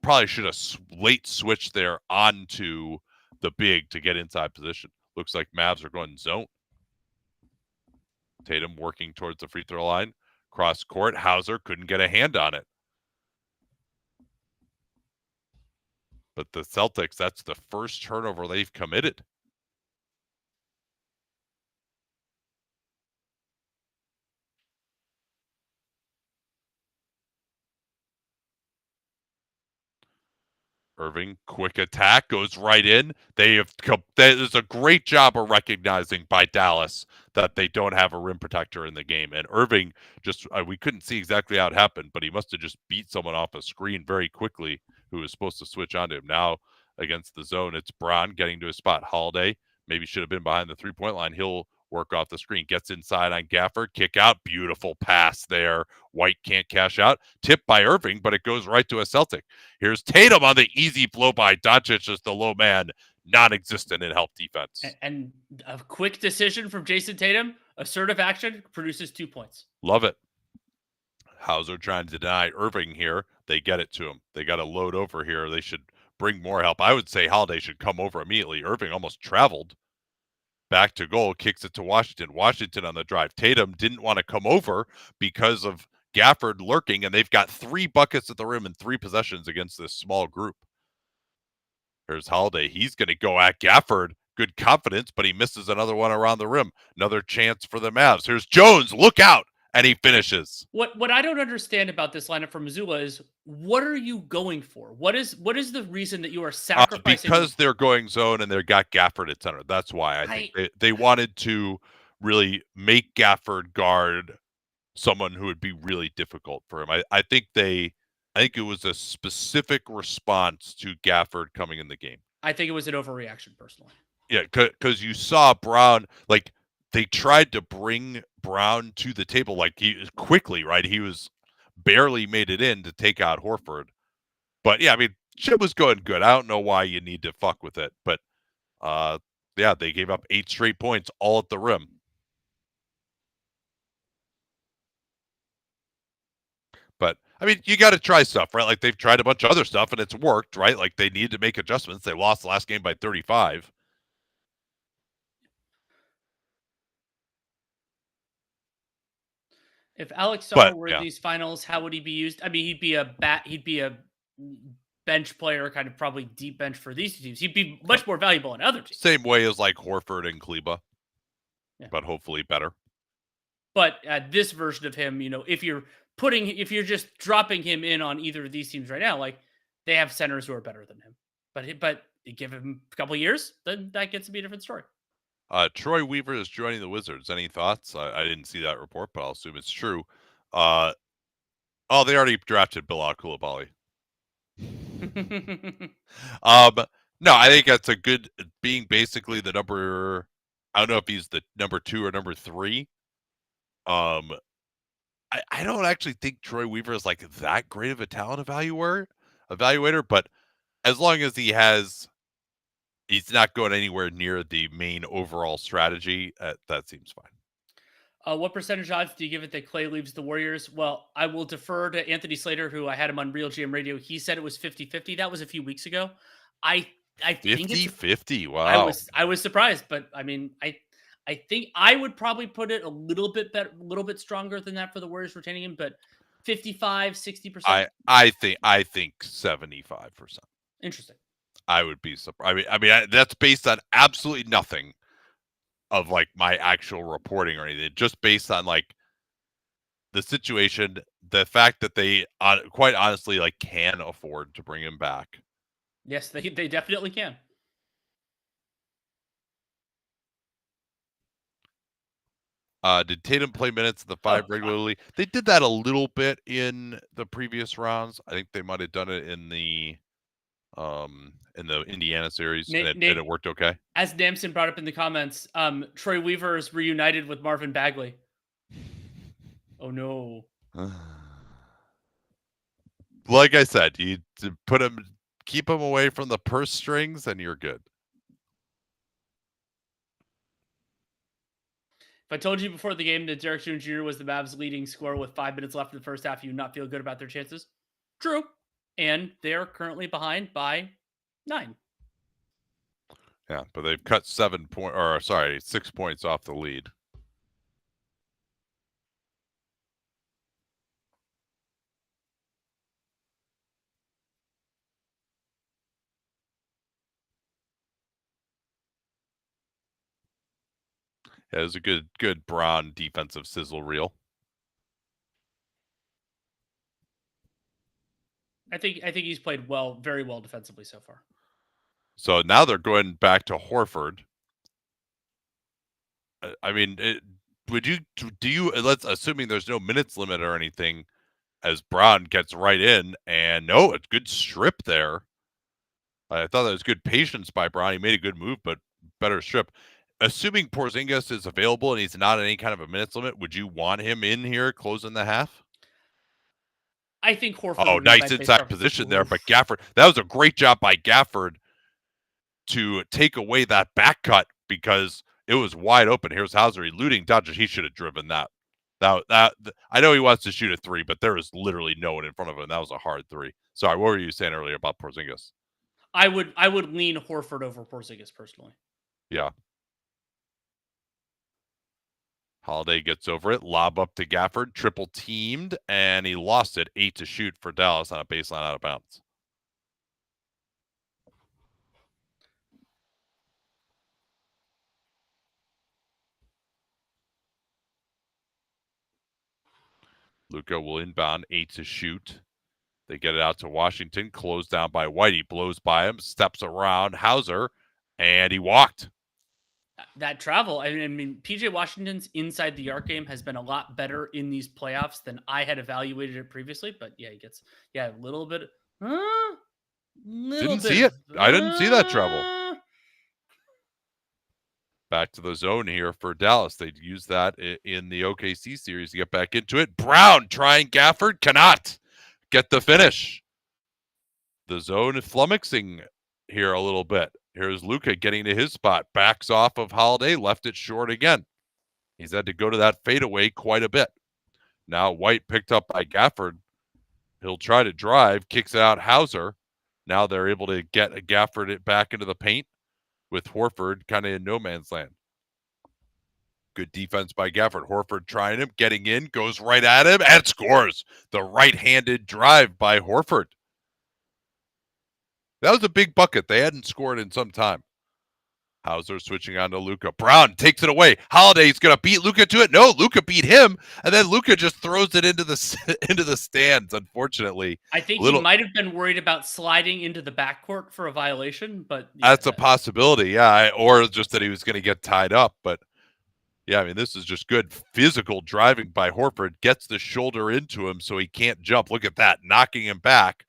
probably should have late switched there onto the big to get inside position. Looks like Mavs are going zone. Tatum working towards the free throw line. Cross court. Hauser couldn't get a hand on it. But the Celtics, that's the first turnover they've committed. Irving, quick attack, goes right in. There's a great job of recognizing by Dallas that they don't have a rim protector in the game. And Irving just, we couldn't see exactly how it happened, but he must have just beat someone off a screen very quickly who was supposed to switch onto him. Now against the zone, it's Braun getting to his spot. Holiday maybe should have been behind the three-point line. He'll work off the screen, gets inside on Gafford, kick out, beautiful pass there. White can't cash out. Tipped by Irving, but it goes right to a Celtic. Here's Tatum on the easy flow by Doncic, just the low man, non-existent in help defense. And a quick decision from Jason Tatum, assertive action, produces 2 points. Love it. Hauser trying to deny Irving here. They get it to him. They got to load over here. They should bring more help. I would say Holiday should come over immediately. Irving almost traveled. Back to goal, kicks it to Washington. Washington on the drive. Tatum didn't want to come over because of Gafford lurking, and they've got 3 buckets at the rim and 3 possessions against this small group. Here's Holiday. He's going to go at Gafford. Good confidence, but he misses another one around the rim. Another chance for the Mavs. Here's Jones. Look out. And he finishes. What I don't understand about this lineup for Missoula is, what are you going for? What is the reason that you are sacrificing? Because they're going zone and they've got Gafford at center. That's why I think they wanted to really make Gafford guard someone who would be really difficult for him. I think it was a specific response to Gafford coming in the game. I think it was an overreaction, personally. Yeah, because you saw Brown, like, they tried to bring Brown to the table like he quickly, right? He was barely made it in to take out Horford. But yeah, I mean, shit was going good. I don't know why you need to fuck with it, but yeah, they gave up 8 straight points all at the rim. But I mean, you got to try stuff, right? Like they've tried a bunch of other stuff and it's worked, right? Like they need to make adjustments. They lost the last game by 35. If Alex Summer were in these finals, how would he be used? I mean, he'd be a bench player, kind of probably deep bench for these teams. He'd be much more valuable in other teams. Same way as like Horford and Kleba, but hopefully better. But this version of him, if you're just dropping him in on either of these teams right now, like they have centers who are better than him. But you give him a couple of years, then that gets to be a different story. Troy Weaver is joining the Wizards. Any thoughts? I didn't see that report, but I'll assume it's true. Uh, they already drafted Bilal Coulibaly. Um, no, I think that's a good being basically the number. I don't know if he's the number 2 or number 3. I don't actually think Troy Weaver is like that great of a talent evaluator, but as long as he's not going anywhere near the main overall strategy, that seems fine. What percentage odds do you give it that Clay leaves the Warriors? Well, I will defer to Anthony Slater, who I had him on Real GM Radio. He said it was 50-50. That was a few weeks ago. I think it's 50-50. Wow. I was surprised, but I mean, I think I would probably put it a little bit better, a little bit stronger than that for the Warriors retaining him, but 55-60%. I think 75%. Interesting. I would be surprised. I mean, that's based on absolutely nothing of like my actual reporting or anything. Just based on like the situation, the fact that they quite honestly like can afford to bring him back. Yes, they definitely can. Did Tatum play minutes in the 5 regularly? They did that a little bit in the previous rounds. I think they might have done it in the Indiana series, and it worked okay. As Damson brought up in the comments, Troy Weaver is reunited with Marvin Bagley. Oh no. Like I said, you keep him away from the purse strings, and you're good. If I told you before the game that Derek Jones Jr. was the Mavs' leading scorer with 5 minutes left in the first half, you would not feel good about their chances. True. And they are currently behind by 9. Yeah, but they've cut 6 points off the lead. Yeah, it was a good Braun defensive sizzle reel. I think he's played very well defensively so far. So now they're going back to Horford. I mean, let's assuming there's no minutes limit or anything, as Braun gets right in, and no, it's good strip there. I thought that was good patience by Braun. He made a good move, but better strip. Assuming Porzingis is available and he's not in any kind of a minutes limit, would you want him in here closing the half? I think Horford. Oh, nice inside position there, but Gafford. That was a great job by Gafford to take away that back cut because it was wide open. Here's Hauser eluding Doncic. He should have driven that. I know he wants to shoot a 3, but there was literally no one in front of him. That was a hard 3. Sorry, what were you saying earlier about Porzingis? I would lean Horford over Porzingis personally. Yeah. Holiday gets over it, lob up to Gafford, triple teamed, and he lost it 8 to shoot for Dallas on a baseline out of bounds. Luka will inbound 8 to shoot. They get it out to Washington, closed down by White. He blows by him, steps around Hauser, and he walked. That travel, I mean, PJ Washington's inside the arc game has been a lot better in these playoffs than I had evaluated it previously. But yeah, he gets a little bit. Didn't see it. I didn't see that travel. Back to the zone here for Dallas. They'd use that in the OKC series to get back into it. Brown trying Gafford, cannot get the finish. The zone flummoxing here a little bit. Here's Luka getting to his spot. Backs off of Holiday, left it short again. He's had to go to that fadeaway quite a bit. Now White picked up by Gafford. He'll try to drive, kicks it out Hauser. Now they're able to get Gafford back into the paint with Horford kind of in no man's land. Good defense by Gafford. Horford trying him, getting in, goes right at him, and scores. The right-handed drive by Horford. That was a big bucket. They hadn't scored in some time. Hauser switching on to Luka. Brown takes it away. Holiday's going to beat Luka to it. No, Luka beat him, and then Luka just throws it into the stands, unfortunately. I think he might have been worried about sliding into the backcourt for a violation, but yeah, that's a possibility, yeah, or just that he was going to get tied up. But, yeah, I mean, this is just good physical driving by Horford. Gets the shoulder into him so he can't jump. Look at that, knocking him back,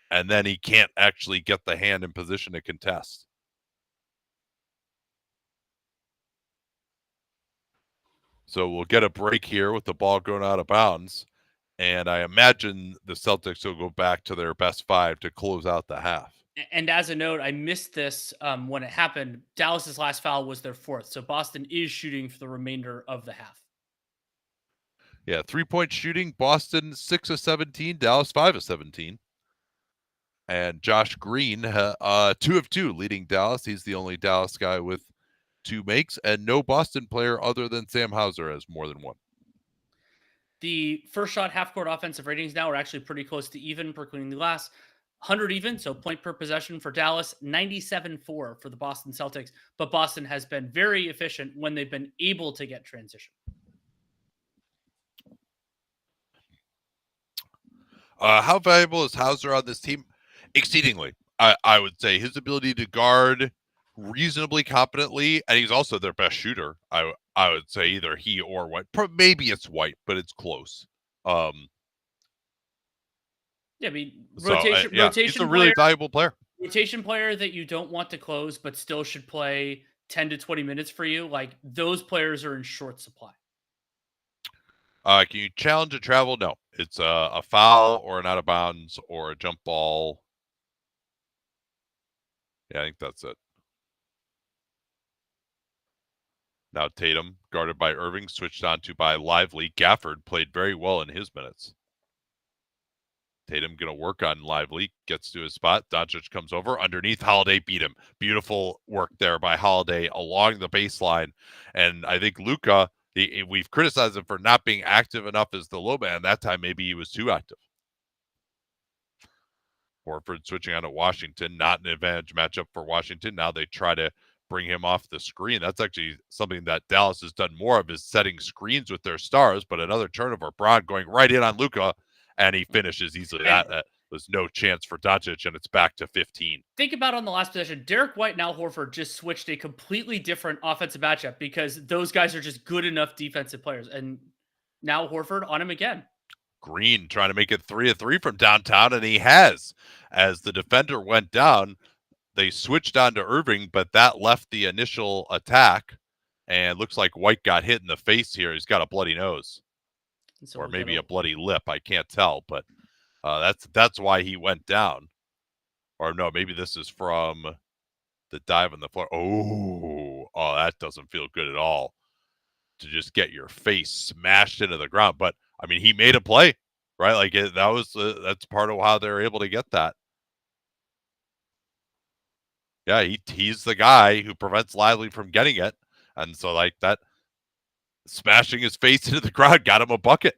and then he can't actually get the hand in position to contest. So we'll get a break here with the ball going out of bounds. And I imagine the Celtics will go back to their best five to close out the half. And as a note, I missed this when it happened. Dallas's last foul was their fourth. So Boston is shooting for the remainder of the half. Yeah, 3-point shooting. Boston 6 of 17. Dallas 5 of 17. And Josh Green, 2 of 2, leading Dallas. He's the only Dallas guy with 2 makes, and no Boston player other than Sam Hauser has more than 1. The first shot half-court offensive ratings now are actually pretty close to even per cleaning the glass. 100 even, so point per possession for Dallas, 97-4 for the Boston Celtics. But Boston has been very efficient when they've been able to get transition. How valuable is Hauser on this team? Exceedingly. I would say his ability to guard reasonably competently, and he's also their best shooter. I would say either he or White. Maybe it's White, but it's close. Yeah, I mean, rotation he's a really valuable player. Rotation player that you don't want to close, but still should play 10 to 20 minutes for you. Like, those players are in short supply. Can you challenge a travel? No. It's a foul or an out of bounds or a jump ball. Yeah, I think that's it. Now Tatum, guarded by Irving, switched on to by Lively. Gafford played very well in his minutes. Tatum going to work on Lively, gets to his spot. Doncic comes over. Underneath, Holiday beat him. Beautiful work there by Holiday along the baseline. And I think Luka, we've criticized him for not being active enough as the low man. That time, maybe he was too active. Horford switching on to Washington. Not an advantage matchup for Washington. Now they try to bring him off the screen. That's actually something that Dallas has done more of, is setting screens with their stars. But another turnover. Braun going right in on Luka, and he finishes easily. That was no chance for Doncic, and it's back to 15. Think about on the last possession, Derek White and Al Horford just switched a completely different offensive matchup because those guys are just good enough defensive players. And now Horford on him again. Green trying to make it 3 of 3 from downtown, and he has. As the defender went down, they switched on to Irving, but that left the initial attack, and looks like White got hit in the face here. He's got a bloody nose, so or maybe a bloody lip. I can't tell, but that's why he went down. Or no, maybe this is from the dive on the floor. Oh, that doesn't feel good at all, to just get your face smashed into the ground. But I mean, he made a play, right? Like that's part of how they're able to get that. Yeah, he's the guy who prevents Lively from getting it, and so like that, smashing his face into the ground got him a bucket.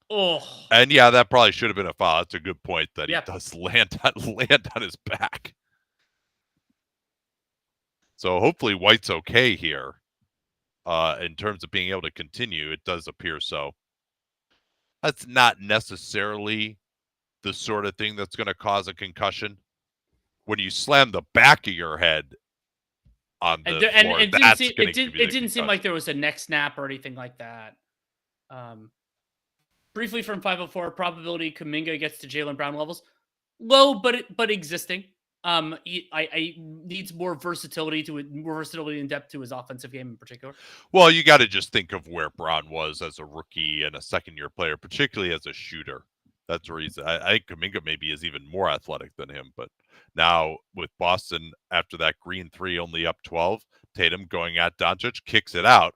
Oh, and yeah, that probably should have been a foul. That's a good point that he does land on his back. So hopefully White's okay here. In terms of being able to continue, it does appear so. That's not necessarily the sort of thing that's going to cause a concussion. When you slam the back of your head on the floor, it didn't seem like there was a neck snap or anything like that. Briefly from 504, probability Kuminga gets to Jaylen Brown levels. Low, but existing. I needs more versatility and depth to his offensive game in particular. Well, you got to just think of where Brown was as a rookie and a second-year player, particularly as a shooter. That's where I think Kuminga maybe is even more athletic than him. But now with Boston, after that Green 3 only up 12, Tatum going at Doncic, kicks it out.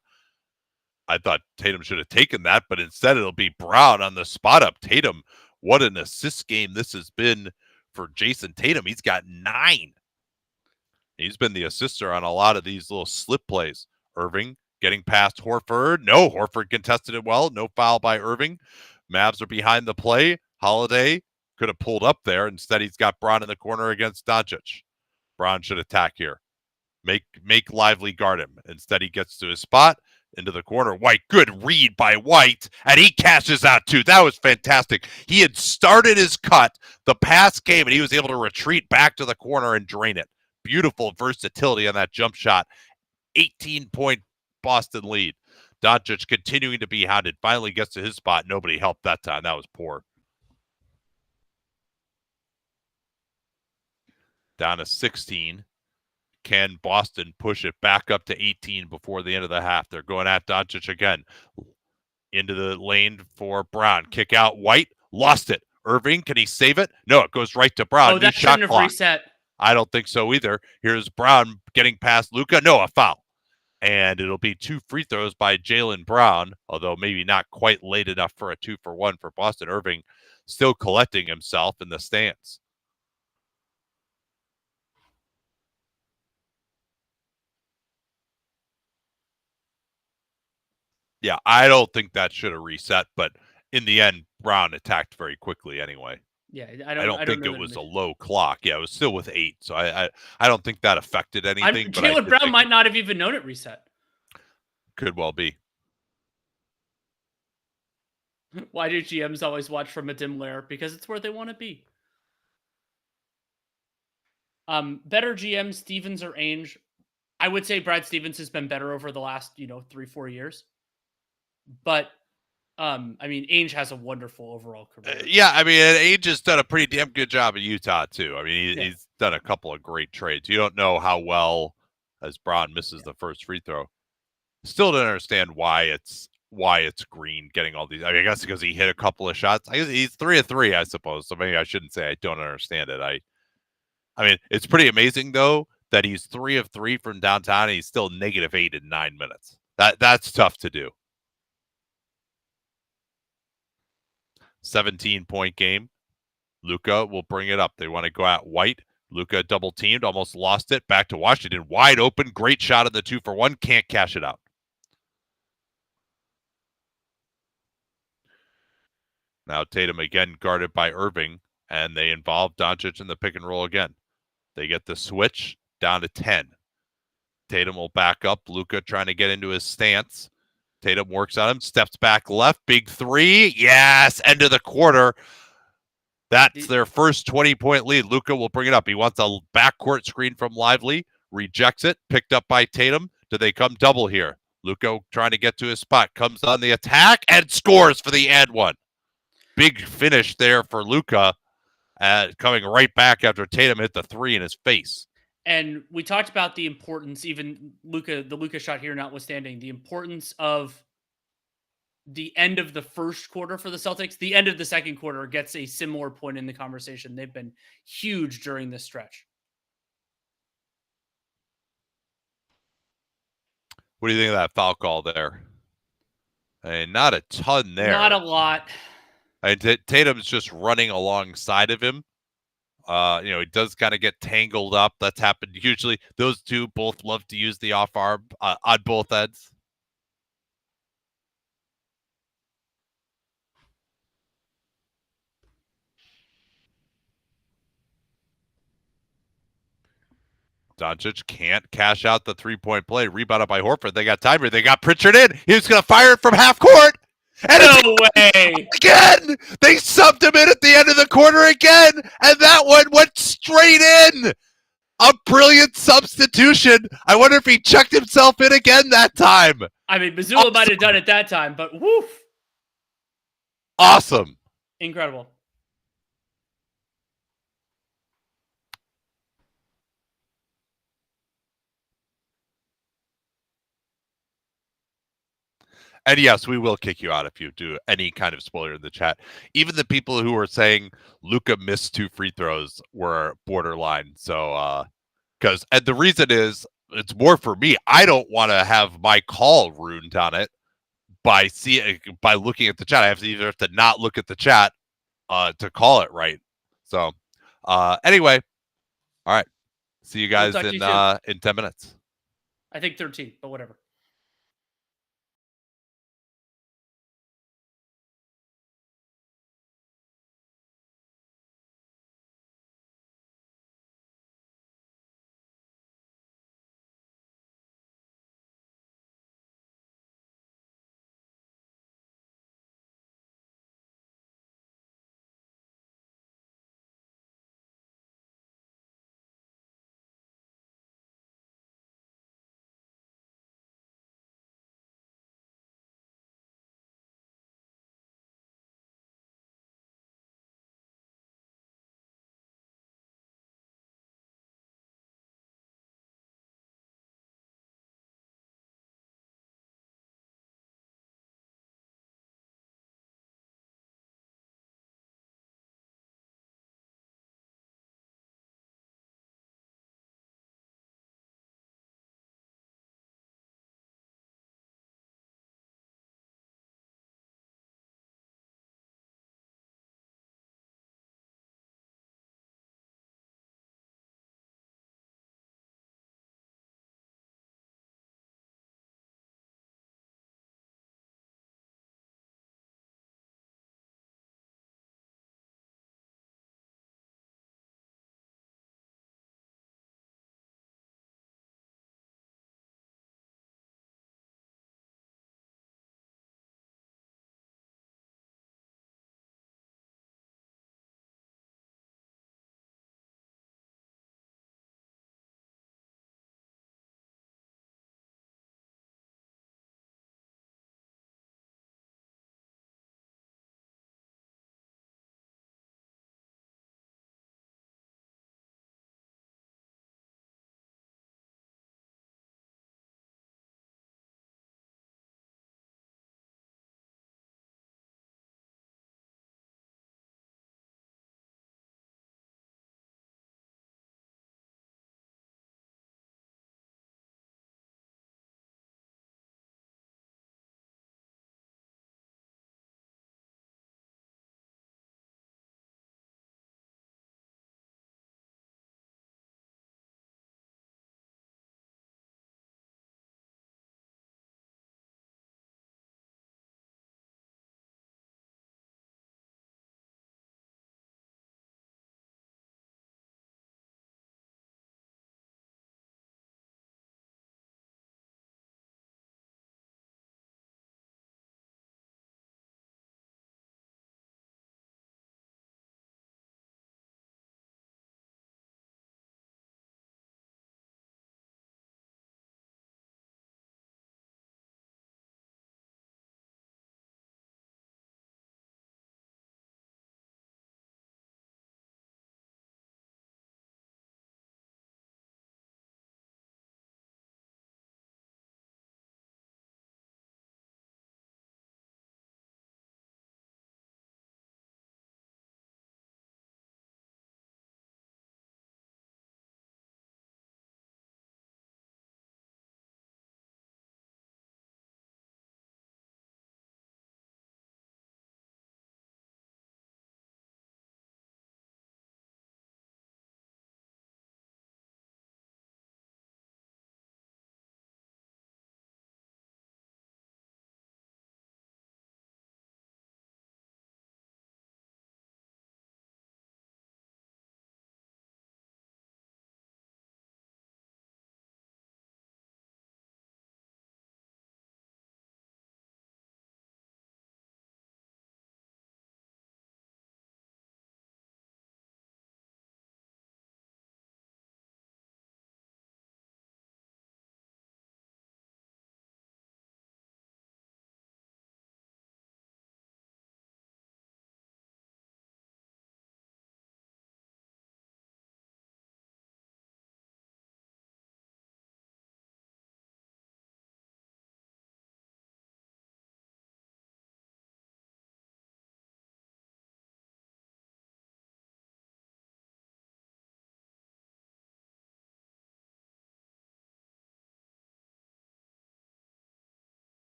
I thought Tatum should have taken that, but instead it'll be Brown on the spot up. Tatum, what an assist game this has been for Jason Tatum. He's got 9. He's been the assister on a lot of these little slip plays. Irving getting past Horford. No, Horford contested it well. No foul by Irving. Mavs are behind the play. Holiday could have pulled up there. Instead, he's got Brown in the corner against Doncic. Brown should attack here. Make Lively guard him. Instead, he gets to his spot, into the corner. White, good read by White, and he cashes out too. That was fantastic. He had started his cut, the pass came, and he was able to retreat back to the corner and drain it. Beautiful versatility on that jump shot. 18-point Boston lead. Doncic continuing to be hounded. Finally gets to his spot. Nobody helped that time. That was poor. Down to 16. Can Boston push it back up to 18 before the end of the half? They're going at Doncic again. Into the lane for Brown. Kick out White. Lost it. Irving, can he save it? No, it goes right to Brown. Oh, that shouldn't have reset. I don't think so either. Here's Brown getting past Luka. No, a foul. And it'll be 2 free throws by Jaylen Brown, although maybe not quite late enough for a 2-for-1 for Boston. Irving still collecting himself in the stands. Yeah, I don't think that should have reset, but in the end, Brown attacked very quickly anyway. Yeah, I don't think it was a low clock. Yeah, it was still with 8, so I don't think that affected anything. Jaylen Brown might not have even known it reset. Could well be. Why do GMs always watch from a dim lair? Because it's where they want to be. Better GM, Stevens or Ainge? I would say Brad Stevens has been better over the last 3-4 years. But I mean, Ainge has a wonderful overall career. Yeah, I mean, Ainge has done a pretty damn good job in Utah too. I mean, he's done a couple of great trades. You don't know how well as Brown misses the first free throw. Still don't understand why it's Green getting all these. I mean, I guess because he hit a couple of shots. I guess he's 3 of 3, I suppose. So maybe I shouldn't say I don't understand it. I mean, it's pretty amazing though that he's 3 of 3 from downtown and he's still -8 in 9 minutes. That's tough to do. 17-point game. Luka will bring it up. They want to go at White. Luka double teamed, almost lost it. Back to Washington. Wide open. Great shot of the 2-for-1. Can't cash it out. Now Tatum again guarded by Irving, and they involve Doncic in the pick and roll again. They get the switch down to 10. Tatum will back up. Luka trying to get into his stance. Tatum works on him, steps back left, big 3. Yes, end of the quarter. That's their first 20-point lead. Luka will bring it up. He wants a backcourt screen from Lively, rejects it, picked up by Tatum. Do they come double here? Luka trying to get to his spot, comes on the attack and scores for the and one. Big finish there for Luka, coming right back after Tatum hit the 3 in his face. And we talked about the importance, even the Luka shot here notwithstanding, the importance of the end of the first quarter for the Celtics. The end of the second quarter gets a similar point in the conversation. They've been huge during this stretch. What do you think of that foul call there? I mean, not a ton there. Not a lot. I mean, Tatum's just running alongside of him. He does kind of get tangled up. That's happened usually. Those two both love to use the off arm on both ends. Doncic can't cash out the 3-point play. Rebounded by Horford. They got time here. They got Pritchard in. He was going to fire it from half court. And no way. Again, they subbed him in at the end of the quarter again, and that one went straight in. A brilliant substitution. I wonder if he checked himself in again that time. I mean, Mazzulla might have done it that time, but woof. Awesome. Incredible. And yes, we will kick you out if you do any kind of spoiler in the chat. Even the people who were saying Luka missed 2 free throws were borderline. So, and the reason is it's more for me. I don't want to have my call ruined on it by looking at the chat. I have to either not look at the chat to call it right. So, anyway, all right. See you guys in 10 minutes. I think 13, but whatever.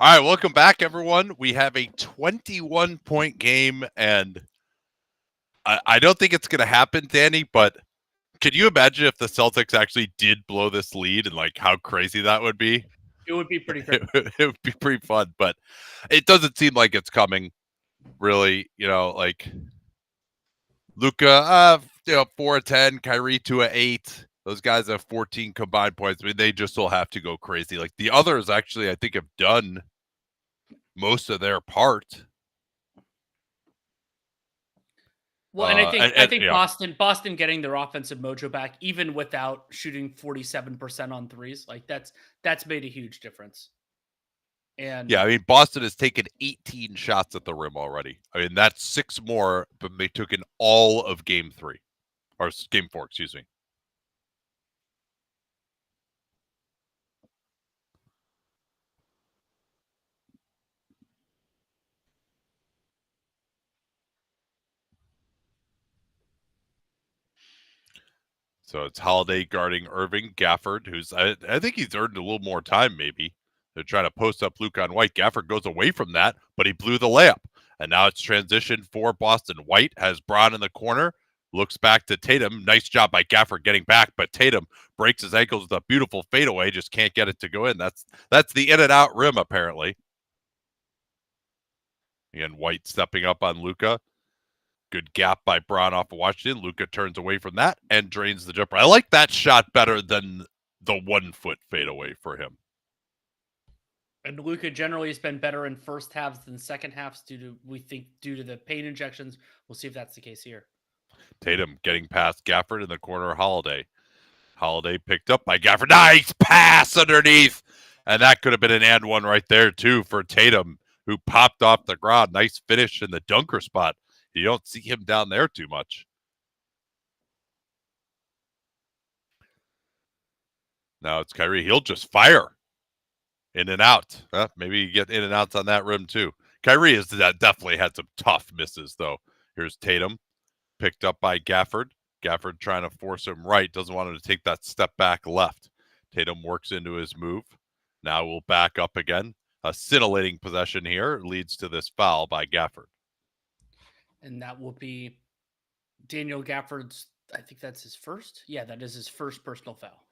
All right, welcome back, everyone. We have a 21-point game, and I don't think it's going to happen, Danny, but can you imagine if the Celtics actually did blow this lead and like how crazy that would be? It would be pretty It great. would be pretty fun, but it doesn't seem like it's coming, really. Like Luka, 4-10, Kyrie 2-8. Those guys have 14 combined points. I mean, they just will have to go crazy. Like the others, actually, I think have done most of their part. Well, and I think I And think yeah, Boston getting their offensive mojo back, even without shooting 47% on threes, like that's made a huge difference. yeah. And I mean, Boston has taken 18 shots at the rim already. I mean, that's 6 more than they took in all of Game 3 or Game 4. Excuse me. So it's Holiday guarding Irving. Gafford, who's I think he's earned a little more time. Maybe they're trying to post up Luke on White. Gafford goes away from that, but he blew the layup. And now it's transition for Boston. White has Braun in the corner. Looks back to Tatum. Nice job by Gafford getting back, but Tatum breaks his ankles with a beautiful fadeaway. Just can't get it to go in. That's the in and out rim apparently. Again, White stepping up on Luka. Good gap by Braun off of Washington. Luka turns away from that and drains the jumper. I like that shot better than the 1 foot fadeaway for him. And Luka generally has been better in first halves than second halves due to the pain injections. We'll see if that's the case here. Tatum getting past Gafford in the corner. Holiday. Holiday picked up by Gafford. Nice pass underneath. And that could have been an and one right there, too, for Tatum, who popped off the ground. Nice finish in the dunker spot. You don't see him down there too much. Now it's Kyrie. He'll just fire in and out. Maybe you get in and outs on that rim, too. Kyrie has definitely had some tough misses, though. Here's Tatum, picked up by Gafford. Gafford trying to force him right. Doesn't want him to take that step back left. Tatum works into his move. Now we'll back up again. A scintillating possession here leads to this foul by Gafford. And that will be Daniel Gafford's, I think that's his first. Yeah, that is his first personal foul.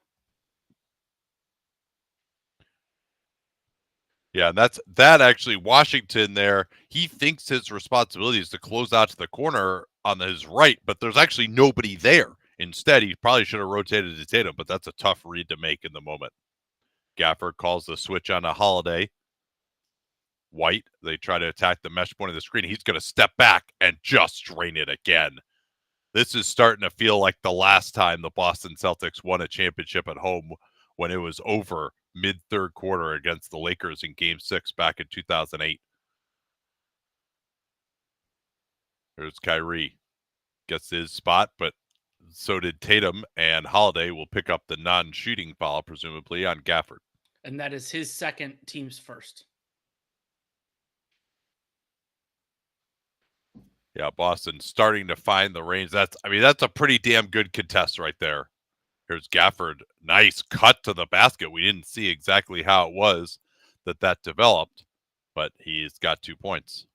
Yeah, and that actually Washington there. He thinks his responsibility is to close out to the corner on his right, but there's actually nobody there. Instead, he probably should have rotated to Tatum, but that's a tough read to make in the moment. Gafford calls the switch on a Holiday. White, they try to attack the mesh point of the screen. He's going to step back and just drain it again. This is starting to feel like the last time the Boston Celtics won a championship at home when it was over mid-third quarter against the Lakers in Game 6 back in 2008. There's Kyrie. Gets his spot, but so did Tatum, and Holiday will pick up the non-shooting foul, presumably, on Gafford. And that is his second, team's first. Yeah, Boston starting to find the range. That's a pretty damn good contest right there. Here's Gafford. Nice cut to the basket. We didn't see exactly how it was that developed, but he's got 2 points.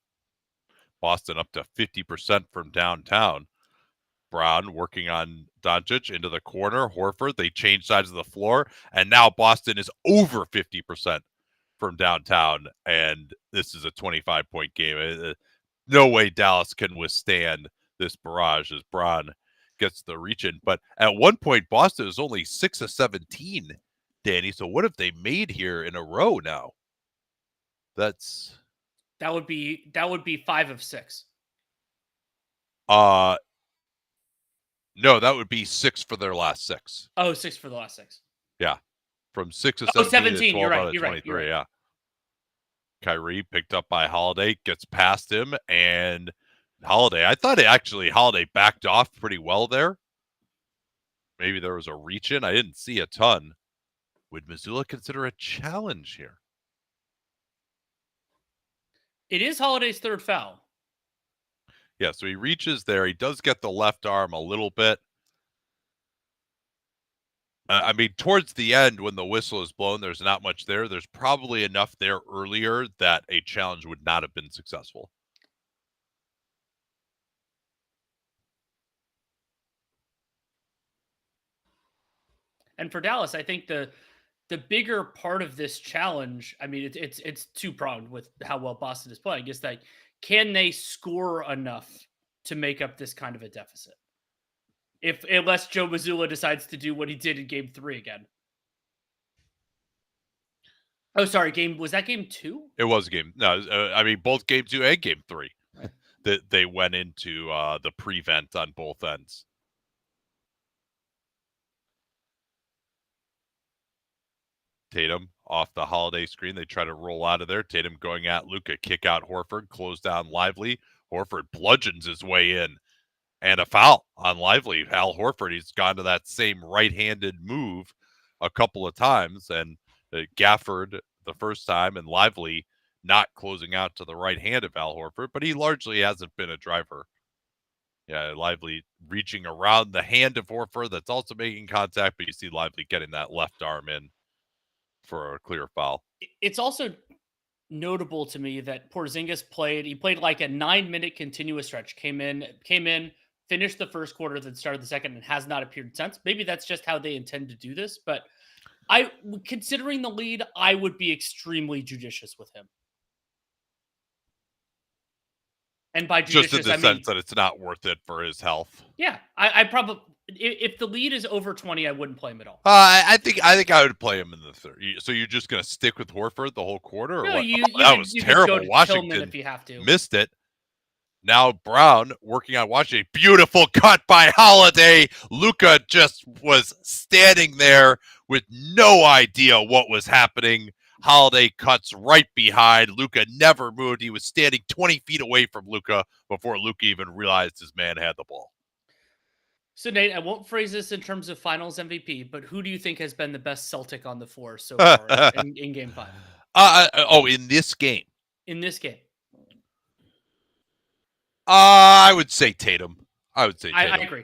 Boston up to 50% from downtown. Brown working on Doncic into the corner. Horford, they change sides of the floor, and now Boston is over 50% from downtown, and this is a 25-point game. No way Dallas can withstand this barrage as Braun gets the reach in. But at one point, Boston is only 6 of 17, Danny. So what have they made here in a row now? That would be 5 of 6. No, that would be 6 for their last 6. Oh, 6 for the last 6. Yeah. From 6 of 17, 17. To 12 You're right. out of You're 23. right. Yeah. Kyrie picked up by Holiday, gets past him, and Holiday. I thought Holiday backed off pretty well there. Maybe there was a reach in. I didn't see a ton. Would Missoula consider a challenge here? It is Holiday's third foul. Yeah, so he reaches there. He does get the left arm a little bit. I mean, towards the end, when the whistle is blown, there's not much there. There's probably enough there earlier that a challenge would not have been successful. And for Dallas, I think the bigger part of this challenge, I mean, it's two-pronged with how well Boston is playing, is that can they score enough to make up this kind of a deficit? If unless Joe Mazzulla decides to do what he did in game 3 again. Oh, sorry, was that game 2? It was game. No, I mean both game 2 and game 3. Right. That they went into the prevent on both ends. Tatum off the Holiday screen. They try to roll out of there. Tatum going at Luka, kick out Horford, close down Lively. Horford bludgeons his way in, and a foul on Lively. Al Horford, he's gone to that same right-handed move a couple of times, and Gafford the first time, and Lively not closing out to the right hand of Al Horford, but he largely hasn't been a driver. Yeah, Lively reaching around the hand of Horford that's also making contact, but you see Lively getting that left arm in for a clear foul. It's also notable to me that Porzingis played like a 9-minute continuous stretch, came in, finished the first quarter, then started the second, and has not appeared since. Maybe that's just how they intend to do this, but considering the lead, I would be extremely judicious with him. And by judicious, just in the sense that it's not worth it for his health. Yeah, I probably, if the lead is over 20, I wouldn't play him at all. I think I would play him in the third. So you're just going to stick with Horford the whole quarter? Or no, what? That was terrible. Washington if you have to. Missed it. Now Brown working on Washington. Beautiful cut by Holiday. Luka just was standing there with no idea what was happening. Holiday cuts right behind. Luka never moved. He was standing 20 feet away from Luka before Luka even realized his man had the ball. So, Nate, I won't phrase this in terms of finals MVP, but who do you think has been the best Celtic on the floor so far in game 5? In this game? In this game. I would say Tatum. I agree.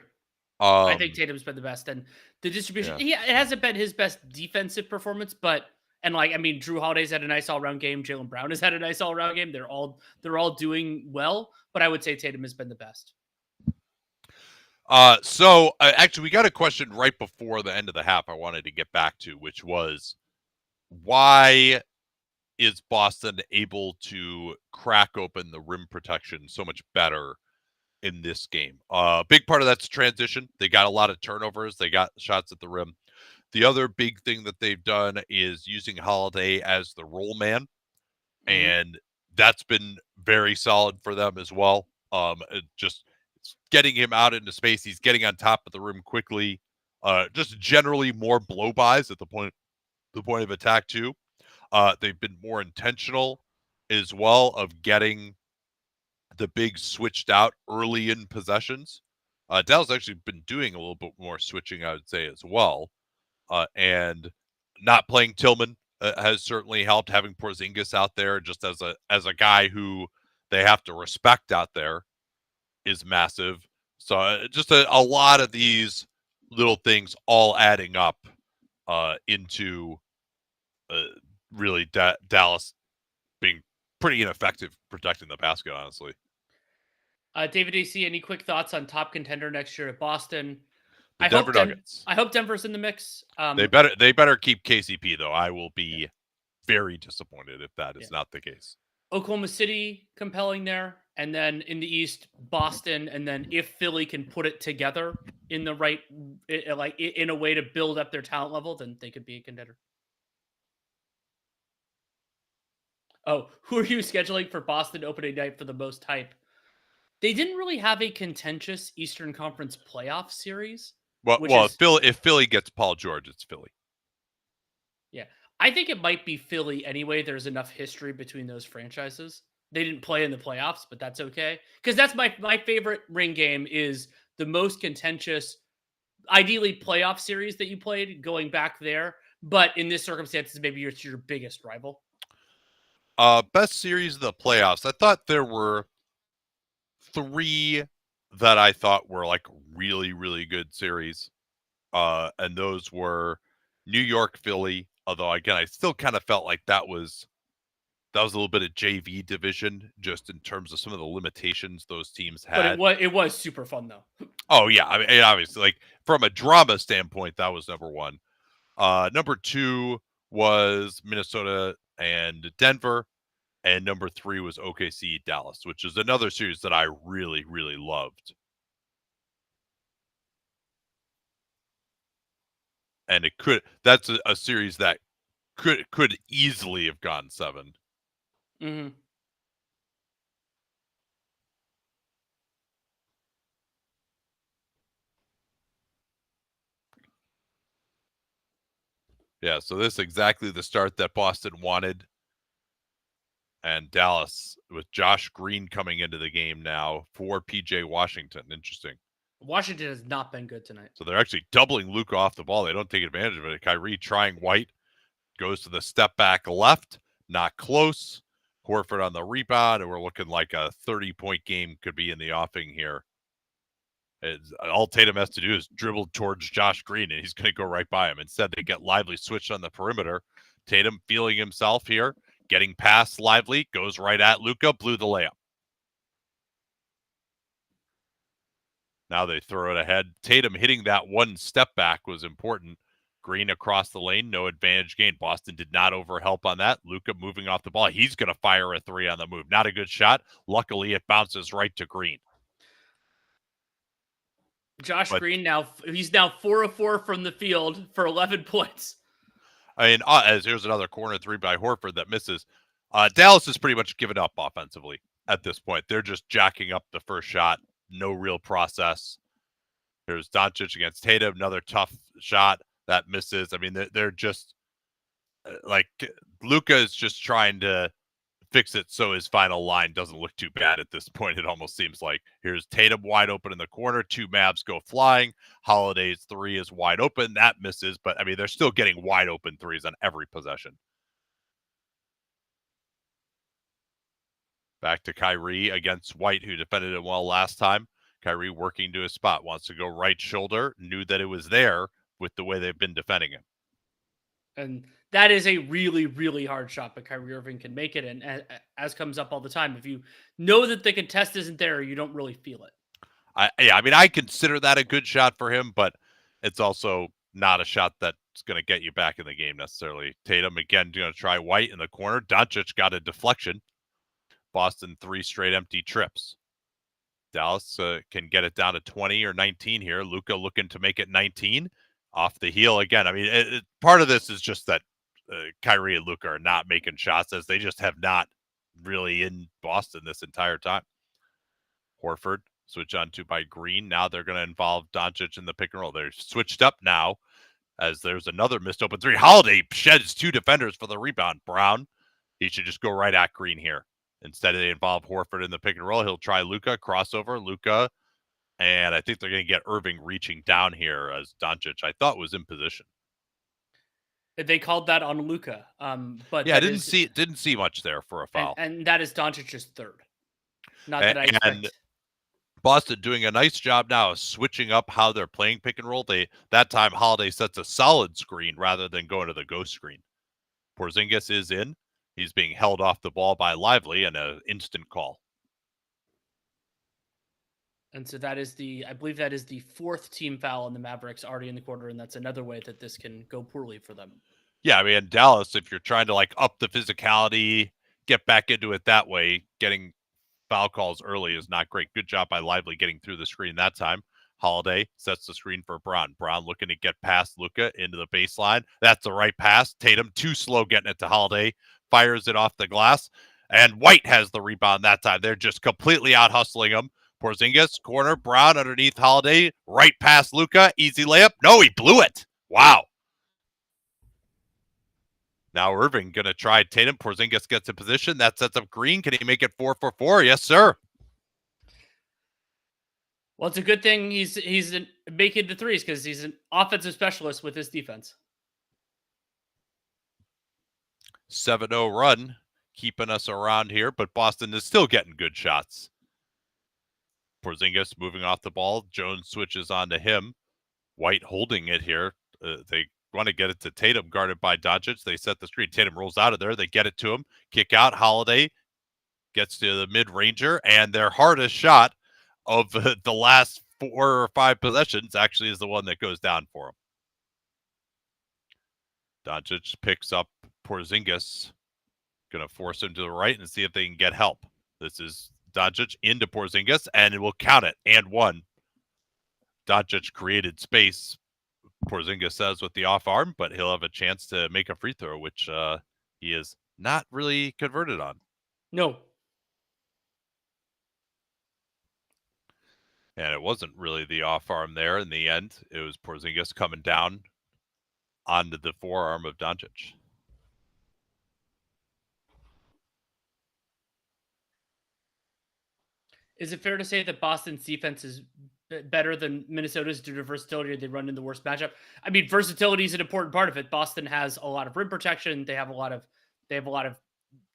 I think Tatum's been the best. And the distribution, it hasn't been his best defensive performance, but Drew Holiday's had a nice all-around game. Jaylen Brown has had a nice all-around game. They're all doing well, but I would say Tatum has been the best. Actually, we got a question right before the end of the half I wanted to get back to, which was, why is Boston able to crack open the rim protection so much better in this game? A big part of that's transition. They got a lot of turnovers. They got shots at the rim. The other big thing that they've done is using Holiday as the roll man, and that's been very solid for them as well. Just getting him out into space. He's getting on top of the rim quickly. Just generally more blow-bys at the point of attack too. They've been more intentional as well of getting the big switched out early in possessions. Dallas actually been doing a little bit more switching, I would say, as well. And not playing Tillman has certainly helped. Having Porzingis out there just as a guy who they have to respect out there is massive. So just a lot of these little things all adding up into really Dallas being pretty ineffective protecting the basket, honestly. David AC, any quick thoughts on top contender next year at Boston? The Denver Nuggets. I hope Denver's in the mix. They better keep KCP though. I will be very disappointed if that is not the case. Oklahoma City compelling there, and then in the East, Boston, and then if Philly can put it together in the right, in a way to build up their talent level, then they could be a contender. Oh, who are you scheduling for Boston opening night for the most hype? They didn't really have a contentious Eastern Conference playoff series. If Philly gets Paul George, it's Philly. Yeah. I think it might be Philly anyway. There's enough history between those franchises. They didn't play in the playoffs, but that's okay. Because that's my favorite ring game is the most contentious, ideally playoff series that you played going back there. But in this circumstances, maybe it's your biggest rival. Best series of the playoffs. I thought there were 3 that I thought were like really, really good series. And those were New York, Philly. Although again, I still kind of felt like that was a little bit of JV division, just in terms of some of the limitations those teams But had. it was super fun though. Oh yeah, I mean, obviously, like from a drama standpoint, that was number one. Number two was Minnesota and Denver, and number three was OKC Dallas, which is another series that I really, really loved. And that's a series that could easily have gone 7. Mm-hmm. Yeah, so this is exactly the start that Boston wanted. And Dallas with Josh Green coming into the game now for PJ Washington. Interesting. Washington has not been good tonight. So they're actually doubling Luka off the ball. They don't take advantage of it. Kyrie trying White, goes to the step back left, not close. Horford on the rebound, and we're looking like a 30-point game could be in the offing here. All Tatum has to do is dribble towards Josh Green, and he's going to go right by him. Instead, they get Lively switched on the perimeter. Tatum feeling himself here, getting past Lively, goes right at Luka, blew the layup. Now they throw it ahead. Tatum hitting that one step back was important. Green across the lane, no advantage gain. Boston did not overhelp on that. Luka moving off the ball. He's going to fire a three on the move. Not a good shot. Luckily, it bounces right to Green. Josh Green he's now 4 of 4 from the field for 11 points. I mean, as here's another corner three by Horford that misses. Dallas has pretty much given up offensively at this point. They're just jacking up the first shot. No real process. Here's Doncic against Tatum. Another tough shot that misses. I mean, they're just like Luka is just trying to fix it so his final line doesn't look too bad at this point. It almost seems like here's Tatum wide open in the corner. 2 Mavs go flying. Holiday's three is wide open. That misses, but I mean, they're still getting wide open threes on every possession. Back to Kyrie against White, who defended him well last time. Kyrie working to his spot, wants to go right shoulder, knew that it was there with the way they've been defending him. And that is a really, really hard shot, but Kyrie Irving can make it. And as comes up all the time, if you know that the contest isn't there, you don't really feel it. I mean, I consider that a good shot for him, but it's also not a shot that's going to get you back in the game necessarily. Tatum, again, going to try White in the corner. Doncic got a deflection. Boston 3 straight empty trips. Dallas can get it down to 20 or 19 here. Luka looking to make it 19 off the heel again. I mean, part of this is just that Kyrie and Luka are not making shots, as they just have not really in Boston this entire time. Horford switch on to by Green. Now they're going to involve Doncic in the pick and roll. They're switched up now as there's another missed open three. Holiday sheds 2 defenders for the rebound. Brown, he should just go right at Green here. Instead, they involve Horford in the pick and roll. He'll try Luka, crossover, Luka, and I think they're going to get Irving reaching down here as Doncic, I thought, was in position. They called that on Luka, but yeah, I didn't see much there for a foul, and that is Doncic's third. Not that I expect. And Boston doing a nice job now of switching up how they're playing pick and roll. That time Holiday sets a solid screen rather than going to the ghost screen. Porzingis is in. He's being held off the ball by Lively and an instant call. And so I believe that is the 4th team foul on the Mavericks already in the quarter, and that's another way that this can go poorly for them. Yeah, I mean, Dallas, if you're trying to like up the physicality, get back into it that way, getting foul calls early is not great. Good job by Lively getting through the screen that time. Holiday sets the screen for Brown. Brown looking to get past Luka into the baseline. That's the right pass. Tatum too slow getting it to Holiday. Fires it off the glass. And White has the rebound that time. They're just completely out hustling him. Porzingis, corner, Brown underneath Holiday. Right past Luka. Easy layup. No, he blew it. Wow. Now Irving going to try Tatum. Porzingis gets in position. That sets up Green. Can he make it 4 for 4? Yes, sir. Well, it's a good thing he's making the threes because he's an offensive specialist with his defense. 7-0 run, keeping us around here, but Boston is still getting good shots. Porzingis moving off the ball. Jones switches on to him. White holding it here. They want to get it to Tatum, guarded by Doncic. They set the screen. Tatum rolls out of there. They get it to him. Kick out. Holiday gets to the mid-ranger, and their hardest shot of the last 4 or 5 possessions actually is the one that goes down for him. Doncic picks up Porzingis. Going to force him to the right and see if they can get help. This is Doncic into Porzingis, and it will count it. And one. Doncic created space, Porzingis says, with the off arm, but he'll have a chance to make a free throw, which he is not really converted on. No. And it wasn't really the off arm there in the end. It was Porzingis coming down onto the forearm of Doncic. Is it fair to say that Boston's defense is better than Minnesota's due to versatility, or they run in the worst matchup? I mean, versatility is an important part of it. Boston has a lot of rim protection. They have a lot of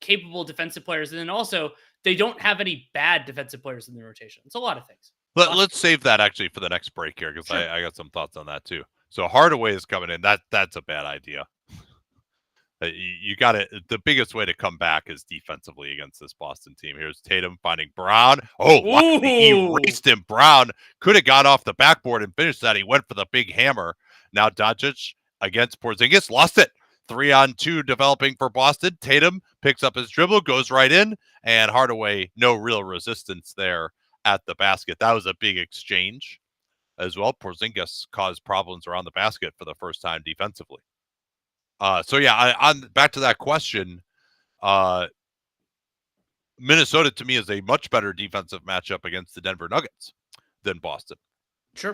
capable defensive players, and then also they don't have any bad defensive players in the rotation. It's a lot of things. Let's save that actually for the next break here, because I got some thoughts on that too. So Hardaway is coming in. That's a bad idea. You got it. The biggest way to come back is defensively against this Boston team. Here's Tatum finding Brown. Oh, wow. He erased him. Brown could have got off the backboard and finished that. He went for the big hammer. Now Doncic against Porzingis, lost it. 3-on-2 developing for Boston. Tatum picks up his dribble, goes right in, and Hardaway, no real resistance there at the basket. That was a big exchange as well. Porzingis caused problems around the basket for the first time defensively. So yeah, on back to that question, Minnesota to me is a much better defensive matchup against the Denver Nuggets than Boston. Sure.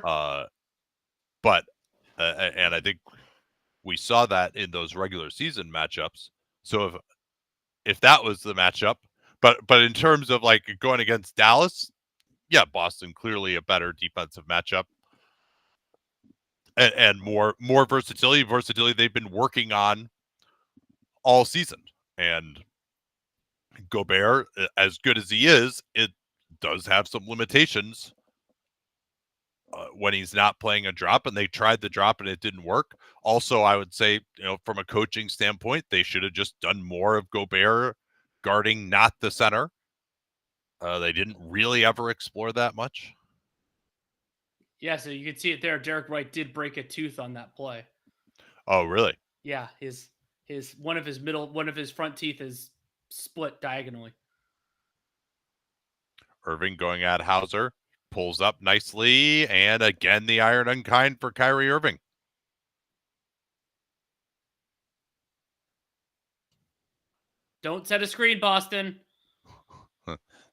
But and I think we saw that in those regular season matchups. So if that was the matchup, but in terms of like going against Dallas, yeah, Boston clearly a better defensive matchup. And more versatility they've been working on all season. And Gobert, as good as he is, it does have some limitations when he's not playing a drop, and they tried the drop and it didn't work. Also, I would say, from a coaching standpoint, they should have just done more of Gobert guarding not the center. They didn't really ever explore that much. Yeah, so you can see it there. Derek White did break a tooth on that play. Oh, really? Yeah, his one of his front teeth is split diagonally. Irving going at Hauser, pulls up nicely, and again the iron unkind for Kyrie Irving. Don't set a screen, Boston.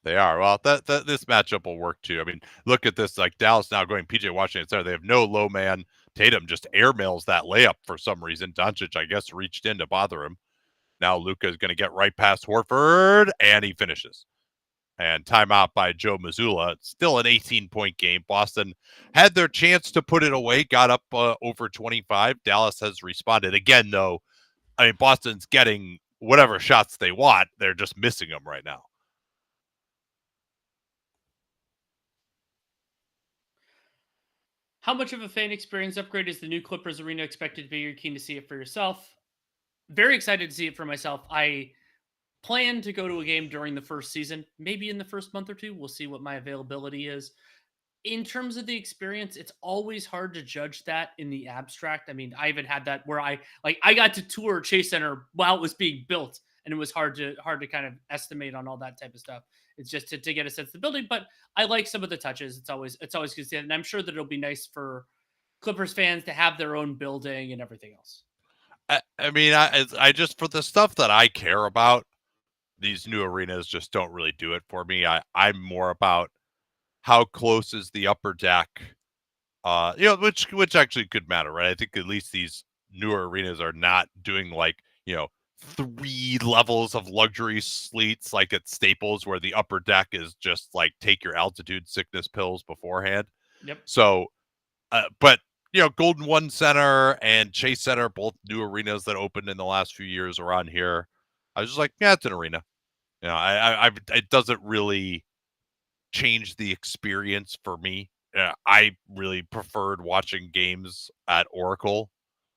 They are. Well, this matchup will work too. I mean, look at this. Like Dallas now going PJ Washington center. They have no low man. Tatum just airmails that layup for some reason. Doncic, I guess, reached in to bother him. Now Luka is going to get right past Horford, and he finishes. And timeout by Joe Mazzulla. It's still an 18-point game. Boston had their chance to put it away, got up over 25. Dallas has responded. Again, though, I mean, Boston's getting whatever shots they want. They're just missing them right now. How much of a fan experience upgrade is the new Clippers arena expected to be? You're keen to see it for yourself. Very excited to see it for myself. I plan to go to a game during the first season, maybe in the first month or two. We'll see what my availability is. In terms of the experience, it's always hard to judge that in the abstract. I mean, I even had that where I got to tour Chase Center while it was being built, and it was hard to kind of estimate on all that type of stuff. It's just to get a sense of the building, but I like some of the touches. It's always good to see it, and I'm sure that it'll be nice for Clippers fans to have their own building and everything else. I mean, I just, for the stuff that I care about, these new arenas just don't really do it for me. I'm more about how close is the upper deck, which actually could matter, right? I think at least these newer arenas are not doing 3 levels of luxury suites like at Staples, where the upper deck is just like take your altitude sickness pills beforehand. Yep. So, but Golden One Center and Chase Center, both new arenas that opened in the last few years around here. I was just like, yeah, it's an arena. It doesn't really change the experience for me I really preferred watching games at Oracle.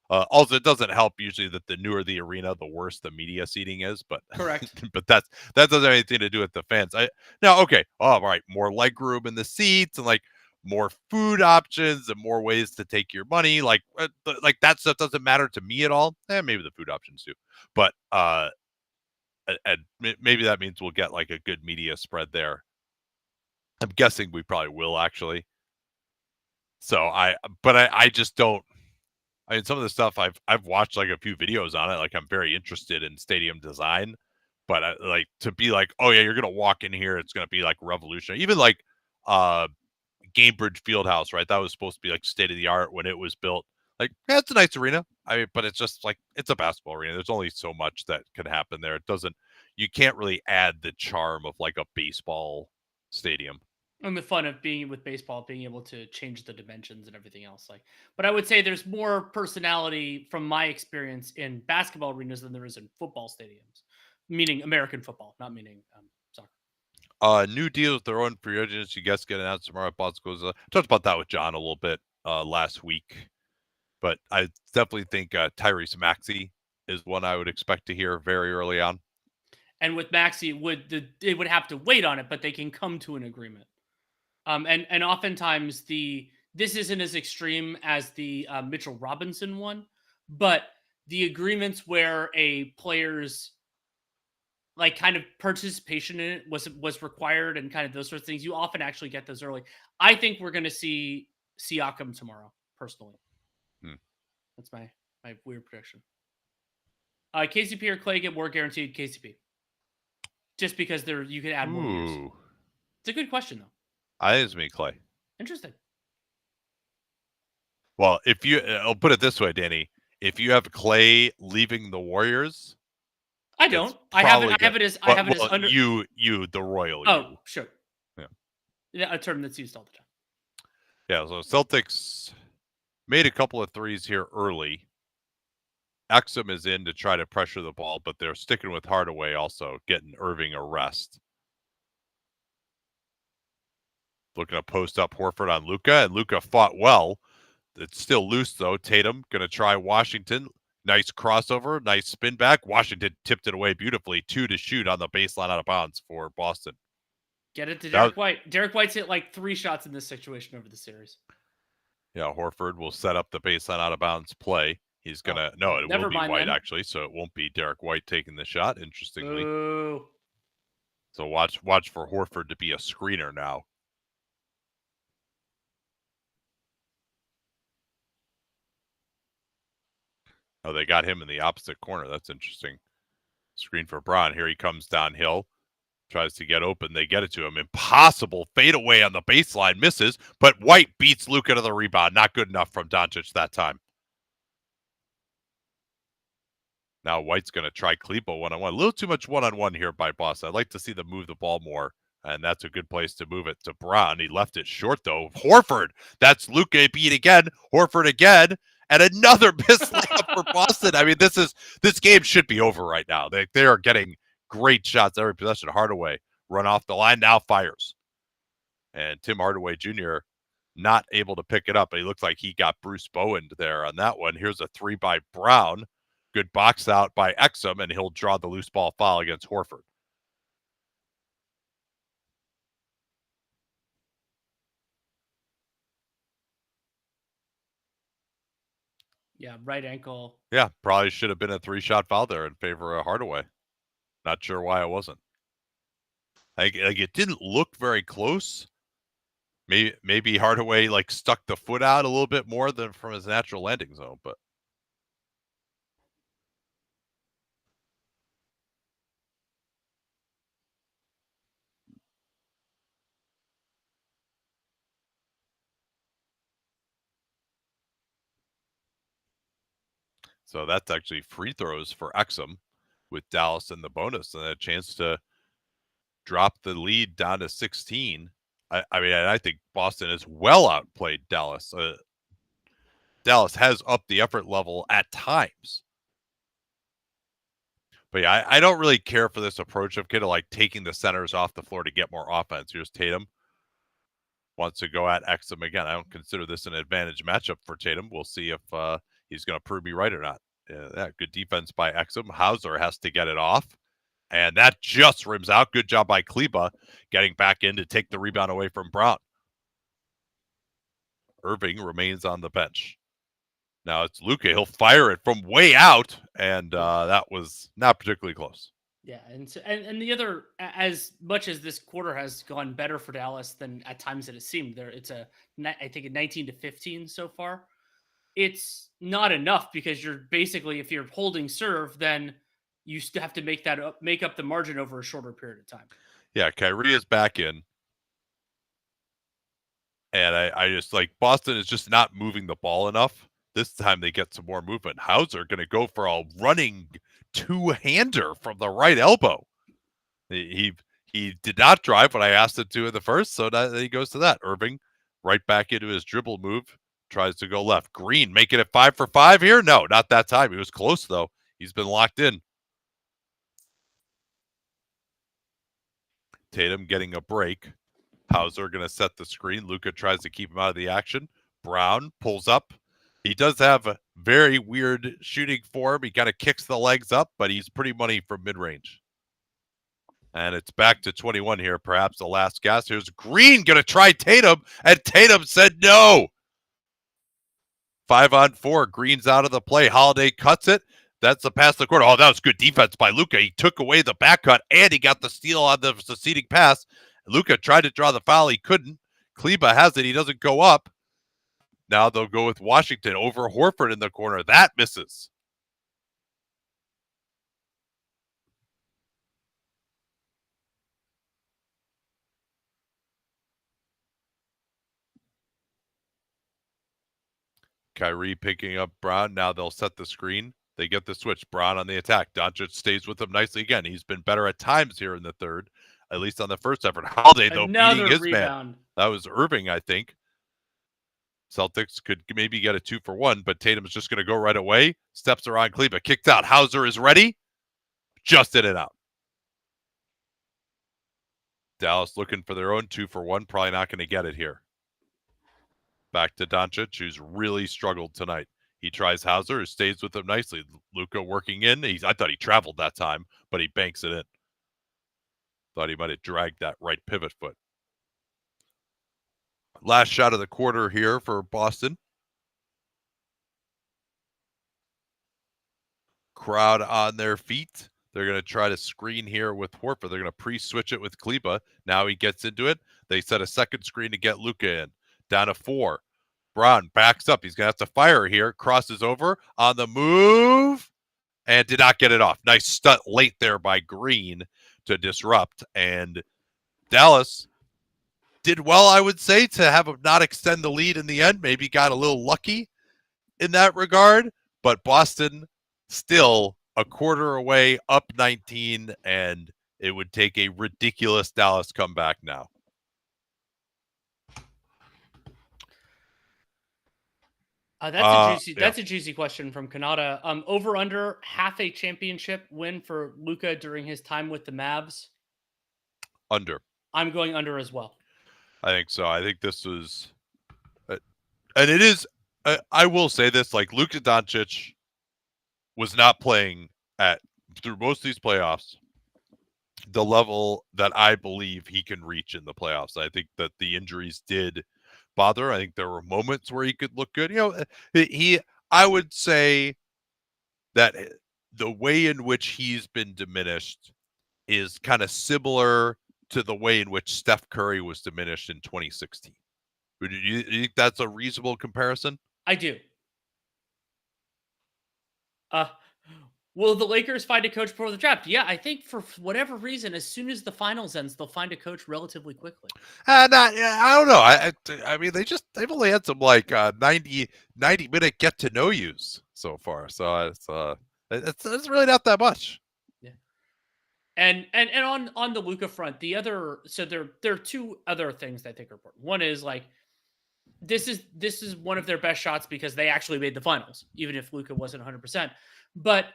Also, it doesn't help usually that the newer the arena, the worse the media seating is. But Correct. but that doesn't have anything to do with the fans. Now okay, all right, more leg room in the seats and like more food options and more ways to take your money. Like that stuff doesn't matter to me at all. Maybe the food options do, but and maybe that means we'll get like a good media spread there. I'm guessing we probably will actually. So I just don't. I mean, some of the stuff I've watched like a few videos on it. Like I'm very interested in stadium design, but like to be like, oh yeah, you're gonna walk in here, it's gonna be like revolutionary. Even like uh Gamebridge Fieldhouse, right? That was supposed to be like state of the art when it was built. Like, yeah, it's a nice arena. I mean, but it's just like it's a basketball arena. There's only so much that can happen there. It doesn't. You can't really add the charm of like a baseball stadium. And the fun of being with baseball, being able to change the dimensions and everything else. Like, but I would say there's more personality from my experience in basketball arenas than there is in football stadiums, meaning American football, not meaning soccer. New deals their own free agents. You guys get announced tomorrow. Goes. Talked about that with John a little bit last week, but I definitely think Tyrese Maxey is one I would expect to hear very early on. And with Maxi, it would have to wait on it, but they can come to an agreement. And oftentimes this isn't as extreme as the Mitchell Robinson one, but the agreements where a player's like kind of participation in it was required and kind of those sorts of things. You often actually get those early. I think we're going to see Siakam tomorrow. Personally, Hmm. that's my weird prediction. KCP or Clay get more guaranteed. KCP, just because you can add more years. Ooh, It's a good question though. I think it's me, Clay. Interesting. Well, if you, I'll put it this way, Danny. If you have Clay leaving the Warriors, I it's don't. I have it. probably I good. have it as. I Well, have it as under. the royal Oh, you. sure. Yeah. Yeah, a term that's used all the time. Yeah. So Celtics made a couple of threes here early. Exum is in to try to pressure the ball, but they're sticking with Hardaway also, getting Irving a rest. Looking to post up Horford on Luka, and Luka fought well. It's still loose though. Tatum gonna try Washington. Nice crossover, nice spin back. Washington tipped it away beautifully. 2 to shoot on the baseline out of bounds for Boston. Get it to That was, Derek White. Derek White's hit like 3 shots in this situation over the series. yeah, Horford will set up the baseline out of bounds play. He's gonna no, it will Never be mind White then. actually, so it won't be Derek White taking the shot. Interestingly, Boo. so watch for Horford to be a screener now. Oh, they got him in the opposite corner. That's interesting. Screen for Braun. Here he comes downhill. Tries to get open. They get it to him. Impossible fadeaway on the baseline. Misses, but White beats Luka to the rebound. Not good enough from Doncic that time. Now White's going to try Klebo one-on-one. A little too much one-on-one here by Boston. I'd like to see them move the ball more, and that's a good place to move it to Braun. He left it short, though. Horford. That's Luka beat again. Horford again. And another missed layup for Boston. I mean, this game should be over right now. They are getting great shots every possession. Hardaway run off the line, now fires. And Tim Hardaway Jr. not able to pick it up, but he looks like he got Bruce Bowened there on that one. Here's a 3 by Brown. Good box out by Exum, and he'll draw the loose ball foul against Horford. Yeah, right ankle. Yeah, probably should have been a 3-shot foul there in favor of Hardaway. Not sure why it wasn't. Like it didn't look very close. Maybe Hardaway like stuck the foot out a little bit more than from his natural landing zone, but so that's actually free throws for Exum with Dallas in the bonus and a chance to drop the lead down to 16. I mean, I think Boston has well outplayed Dallas. Dallas has upped the effort level at times. But yeah, I don't really care for this approach of kind of like taking the centers off the floor to get more offense. Here's Tatum. wants to go at Exum again. I don't consider this an advantage matchup for Tatum. We'll see if he's going to prove me right or not. Good defense by Exum. Hauser has to get it off. And that just rims out. Good job by Kleba getting back in to take the rebound away from Brown. Irving remains on the bench. Now it's Luka. He'll fire it from way out, and that was not particularly close. Yeah, and the other, as much as this quarter has gone better for Dallas than at times it has seemed, it's I think a 19-15 so far. It's not enough because you're basically, if you're holding serve, then you still have to make up the margin over a shorter period of time. Yeah, Kyrie is back in. And I just like Boston is just not moving the ball enough. This time they get some more movement. Hauser going to go for a running two-hander from the right elbow. He did not drive when I asked him to in the first, so he goes to that. Irving right back into his dribble move. Tries to go left. Green making it 5 for 5 here? No, not that time. He was close, though. He's been locked in. Tatum getting a break. Hauser going to set the screen. Luka tries to keep him out of the action. Brown pulls up. He does have a very weird shooting form. He kind of kicks the legs up, but he's pretty money from mid-range. And it's back to 21 here, perhaps the last gasp. Here's Green going to try Tatum, and Tatum said no. 5-on-4. Green's out of the play. Holiday cuts it. That's the pass to the corner. Oh, that was good defense by Luka. He took away the back cut, and he got the steal on the succeeding pass. Luka tried to draw the foul. He couldn't. Kleba has it. He doesn't go up. Now they'll go with Washington over Horford in the corner. That misses. Kyrie picking up Brown. Now they'll set the screen. They get the switch. Brown on the attack. Doncic stays with him nicely again. He's been better at times here in the third, at least on the first effort. Holiday, though, beating his rebound. Man. That was Irving, I think. Celtics could maybe get a 2-for-1, but Tatum's just going to go right away. Steps around Kleba. Kicked out. Hauser is ready. Just in and out. Dallas looking for their own 2-for-1. Probably not going to get it here. Back to Doncic, who's really struggled tonight. He tries Hauser, who stays with him nicely. Luka working in. I thought he traveled that time, but he banks it in. Thought he might have dragged that right pivot foot. Last shot of the quarter here for Boston. Crowd on their feet. They're going to try to screen here with Horford. They're going to pre-switch it with Kleba. Now he gets into it. They set a second screen to get Luka in. Down to 4. Brown backs up. He's going to have to fire here. Crosses over on the move and did not get it off. Nice stunt late there by Green to disrupt. And Dallas did well, I would say, to have him not extend the lead in the end. Maybe got a little lucky in that regard. But Boston still a quarter away, up 19, and it would take a ridiculous Dallas comeback now. That's a juicy question from Kanata. Over under half a championship win for Luka during his time with the Mavs. Under. I'm going under as well. I think so. I think this was, and it is. I will say this: like Luka Doncic was not playing through most of these playoffs the level that I believe he can reach in the playoffs. I think that the injuries did bother. I think there were moments where he could look good. I would say that the way in which he's been diminished is kind of similar to the way in which Steph Curry was diminished in 2016. Do you think that's a reasonable comparison? I do. Will the Lakers find a coach before the draft? Yeah, I think for whatever reason, as soon as the finals ends, they'll find a coach relatively quickly. I don't know. I mean, they've only had some like 90 minute get to know yous so far, so it's really not that much. Yeah. And on the Luka front, there are two other things that I think are important. One is like this is one of their best shots because they actually made the finals, even if Luka wasn't 100%. But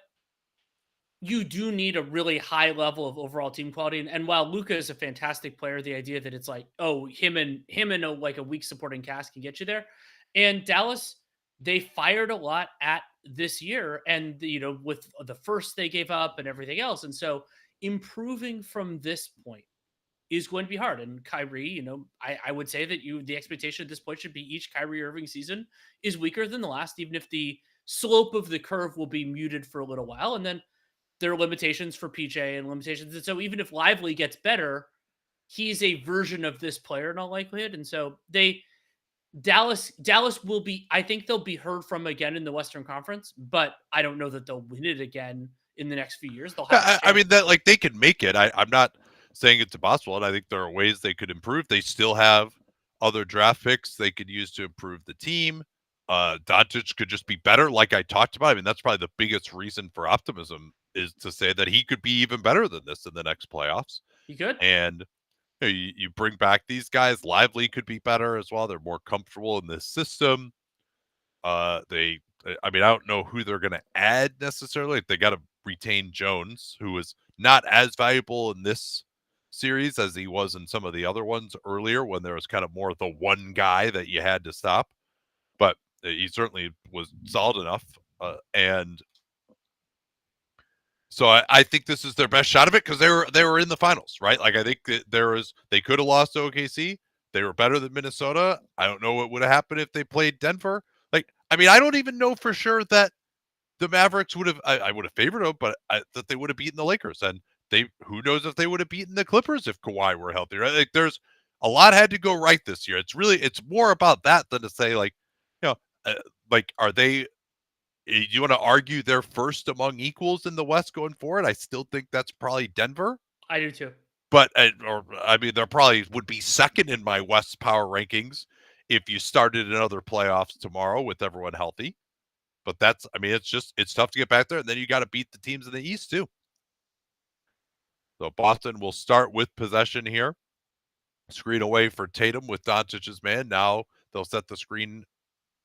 you do need a really high level of overall team quality. And while Luka is a fantastic player, the idea that it's like, oh, him and a, like a weak supporting cast can get you there. And Dallas, they fired a lot at this year, and with the first they gave up and everything else, and so improving from this point is going to be hard. And Kyrie, I would say that the expectation at this point should be each Kyrie Irving season is weaker than the last, even if the slope of the curve will be muted for a little while. And then there are limitations for PJ and limitations. And so even if Lively gets better, he's a version of this player in all likelihood. And so Dallas will be, I think they'll be heard from again in the Western Conference, but I don't know that they'll win it again in the next few years. They'll have I mean, that like they can make it. I'm not saying it's impossible, and I think there are ways they could improve. They still have other draft picks they could use to improve the team. Doncic could just be better, like I talked about. I mean, that's probably the biggest reason for optimism is to say that he could be even better than this in the next playoffs. He could. And you bring back these guys. Lively could be better as well. They're more comfortable in this system. I mean, I don't know who they're going to add necessarily. They got to retain Jones, who was not as valuable in this series as he was in some of the other ones earlier when there was kind of more the one guy that you had to stop. But he certainly was solid enough. And so I think this is their best shot of it because they were in the finals, right? Like I think that they could have lost to OKC. They were better than Minnesota. I don't know what would have happened if they played Denver. Like, I mean, I don't even know for sure that the Mavericks would have. I would have favored them, but that they would have beaten the Lakers, and who knows if they would have beaten the Clippers if Kawhi were healthy. Right? Like, there's a lot had to go right this year. It's more about that than to say like, you know, like are they? You want to argue they're first among equals in the West going forward? I still think that's probably Denver. I do too. But I mean, there probably would be second in my West power rankings if you started another playoffs tomorrow with everyone healthy. But I mean, it's tough to get back there, and then you got to beat the teams in the East too. So Boston will start with possession here. Screen away for Tatum with Doncic's man. Now they'll set the screen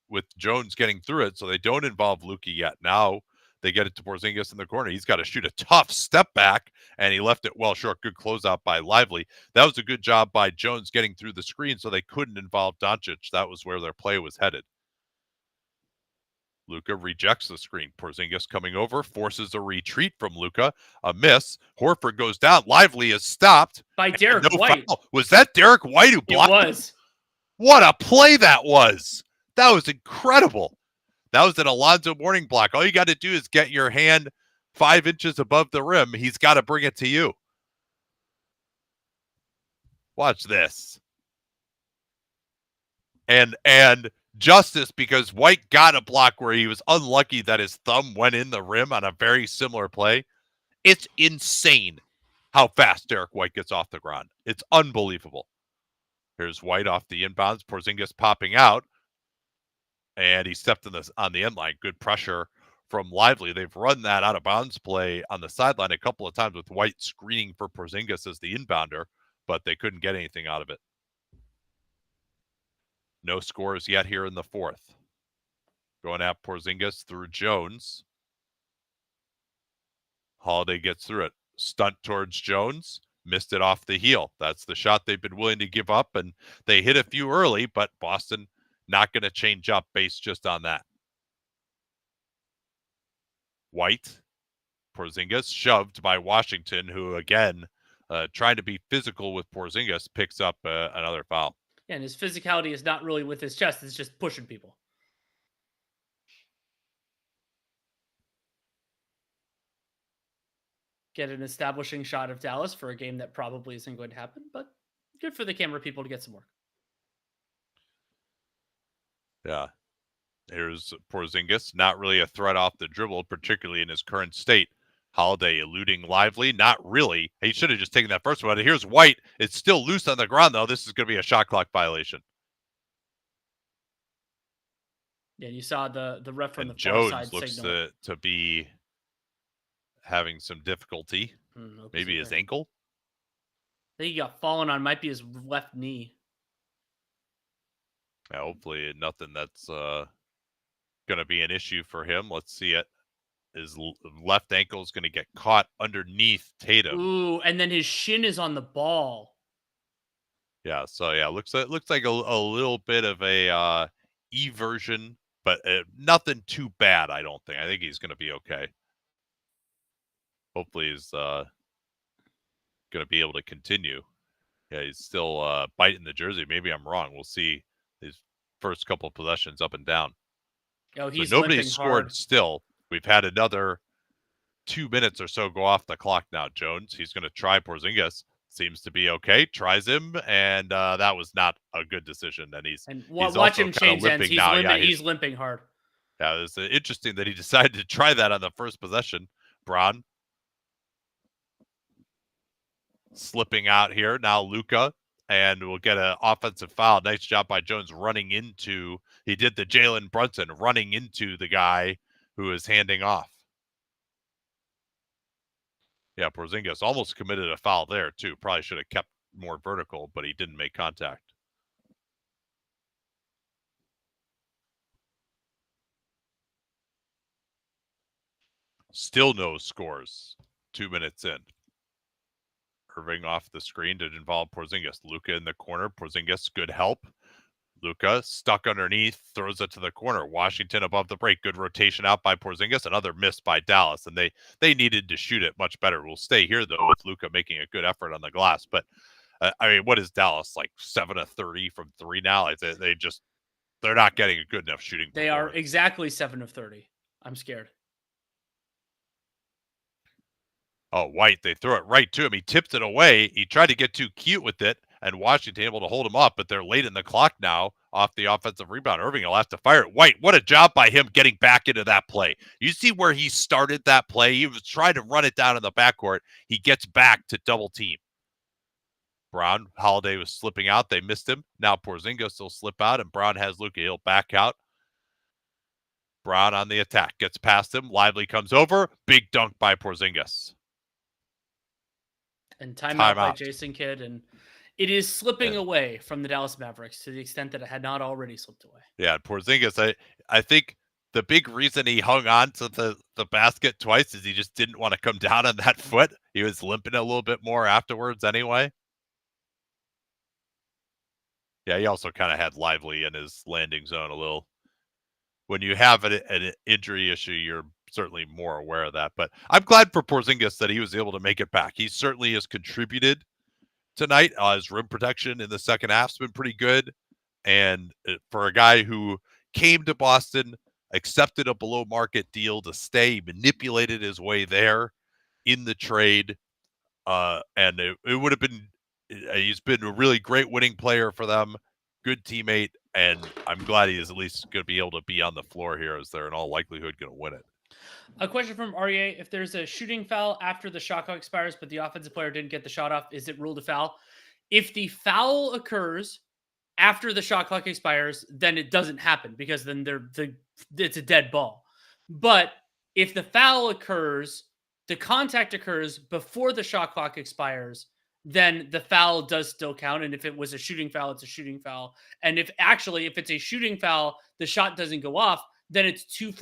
with Jones getting through it, so they don't involve Luka yet. Now they get it to Porzingis in the corner. He's got to shoot a tough step back, and he left it well short. Good closeout by Lively. That was a good job by Jones getting through the screen, so they couldn't involve Doncic. That was where their play was headed. Luka rejects the screen. Porzingis coming over, forces a retreat from Luka. A miss. Horford goes down. Lively is stopped. By Derek White. Foul. Was that Derek White who blocked it? Was. What a play that was. That was incredible. That was an Alonzo Mourning block. All you got to do is get your hand 5 inches above the rim. He's got to bring it to you. Watch this. And justice because White got a block where he was unlucky that his thumb went in the rim on a very similar play. It's insane how fast Derek White gets off the ground. It's unbelievable. Here's White off the inbounds. Porzingis popping out. And he stepped on the end line. Good pressure from Lively. They've run that out of bounds play on the sideline a couple of times with White screening for Porzingis as the inbounder, but they couldn't get anything out of it. No scores yet here in the fourth. Going at Porzingis through Jones. Holiday gets through it. Stunt towards Jones. Missed it off the heel. That's the shot they've been willing to give up, and they hit a few early, but Boston not going to change up based just on that. White, Porzingis shoved by Washington, who again, trying to be physical with Porzingis, picks up another foul. Yeah, and his physicality is not really with his chest. It's just pushing people. Get an establishing shot of Dallas for a game that probably isn't going to happen, but good for the camera people to get some work. Yeah. Here's Porzingis, not really a threat off the dribble, particularly in his current state. Holiday eluding Lively, not really. He should have just taken that first one. Here's White. It's still loose on the ground, though. This is going to be a shot clock violation. Yeah, you saw the ref from the Jones far side looks signal. to be having some difficulty. Maybe his ankle. I think he got fallen on. Might be his left knee. Yeah, hopefully nothing that's going to be an issue for him. Let's see it. his left ankle is going to get caught underneath Tatum. Ooh, and then his shin is on the ball. Yeah, so yeah, looks like a little bit of a eversion, but nothing too bad. I don't think. I think he's going to be okay. Hopefully, he's going to be able to continue. Yeah, he's still biting the jersey. Maybe I'm wrong. We'll see his first couple of possessions up and down. Oh, So he's nobody's limping scored hard. still. We've had another 2 minutes or so go off the clock now. Jones, he's going to try Porzingis. Seems to be okay. Tries him, and that was not a good decision. And he's Watch also him kind of change ends. limping now. Yeah, He's limping hard. Yeah, it's interesting that he decided to try that on the first possession. Braun slipping out here. Now Luka, and we'll get an offensive foul. Nice job by Jones running into, he did the Jalen Brunson, running into the guy who is handing off. Yeah, Porzingis almost committed a foul there, too. Probably should have kept more vertical, but he didn't make contact. Still no scores 2 minutes in. Irving off the screen to involve Porzingis. Luka in the corner. Porzingis, good help. Luka stuck underneath, throws it to the corner. Washington above the break. Good rotation out by Porzingis. Another miss by Dallas, and they needed to shoot it much better. We'll stay here, though, with Luka making a good effort on the glass. But, I mean, what is Dallas, like 7 of 30 from 3 now? They're not getting a good enough shooting They are performance. exactly 7 of 30. I'm scared. Oh, White, they throw it right to him. He tipped it away. He tried to get too cute with it, and Washington able to hold him up, but they're late in the clock now off the offensive rebound. Irving will have to fire it. White, what a job by him getting back into that play. You see where he started that play? He was trying to run it down in the backcourt. He gets back to double team. Brown, Holiday was slipping out. They missed him. Now Porzingis will slip out, and Brown has Luka. He'll back out. Brown on the attack. Gets past him. Lively comes over. Big dunk by Porzingis. And timeout by Jason Kidd, and it is slipping away from the Dallas Mavericks to the extent that it had not already slipped away. Yeah, Porzingis, I think the big reason he hung on to the basket twice is he just didn't want to come down on that foot. He was limping a little bit more afterwards anyway. Yeah, he also kind of had Lively in his landing zone a little. When you have an injury issue, you're certainly more aware of that. But I'm glad for Porzingis that he was able to make it back. He certainly has contributed tonight. His rim protection in the second half has been pretty good. And for a guy who came to Boston, accepted a below market deal to stay, manipulated his way there in the trade. And it would have been, he's been a really great winning player for them, good teammate. And I'm glad he is at least going to be able to be on the floor here, as they're in all likelihood going to win it. A question from REA: if there's a shooting foul after the shot clock expires, but the offensive player didn't get the shot off, is it ruled a foul? If the foul occurs after the shot clock expires, then it doesn't happen, because then it's a dead ball. But if the foul occurs, the contact occurs before the shot clock expires, then the foul does still count. And if it was a shooting foul, it's a shooting foul. And if it's a shooting foul, the shot doesn't go off, then it's 2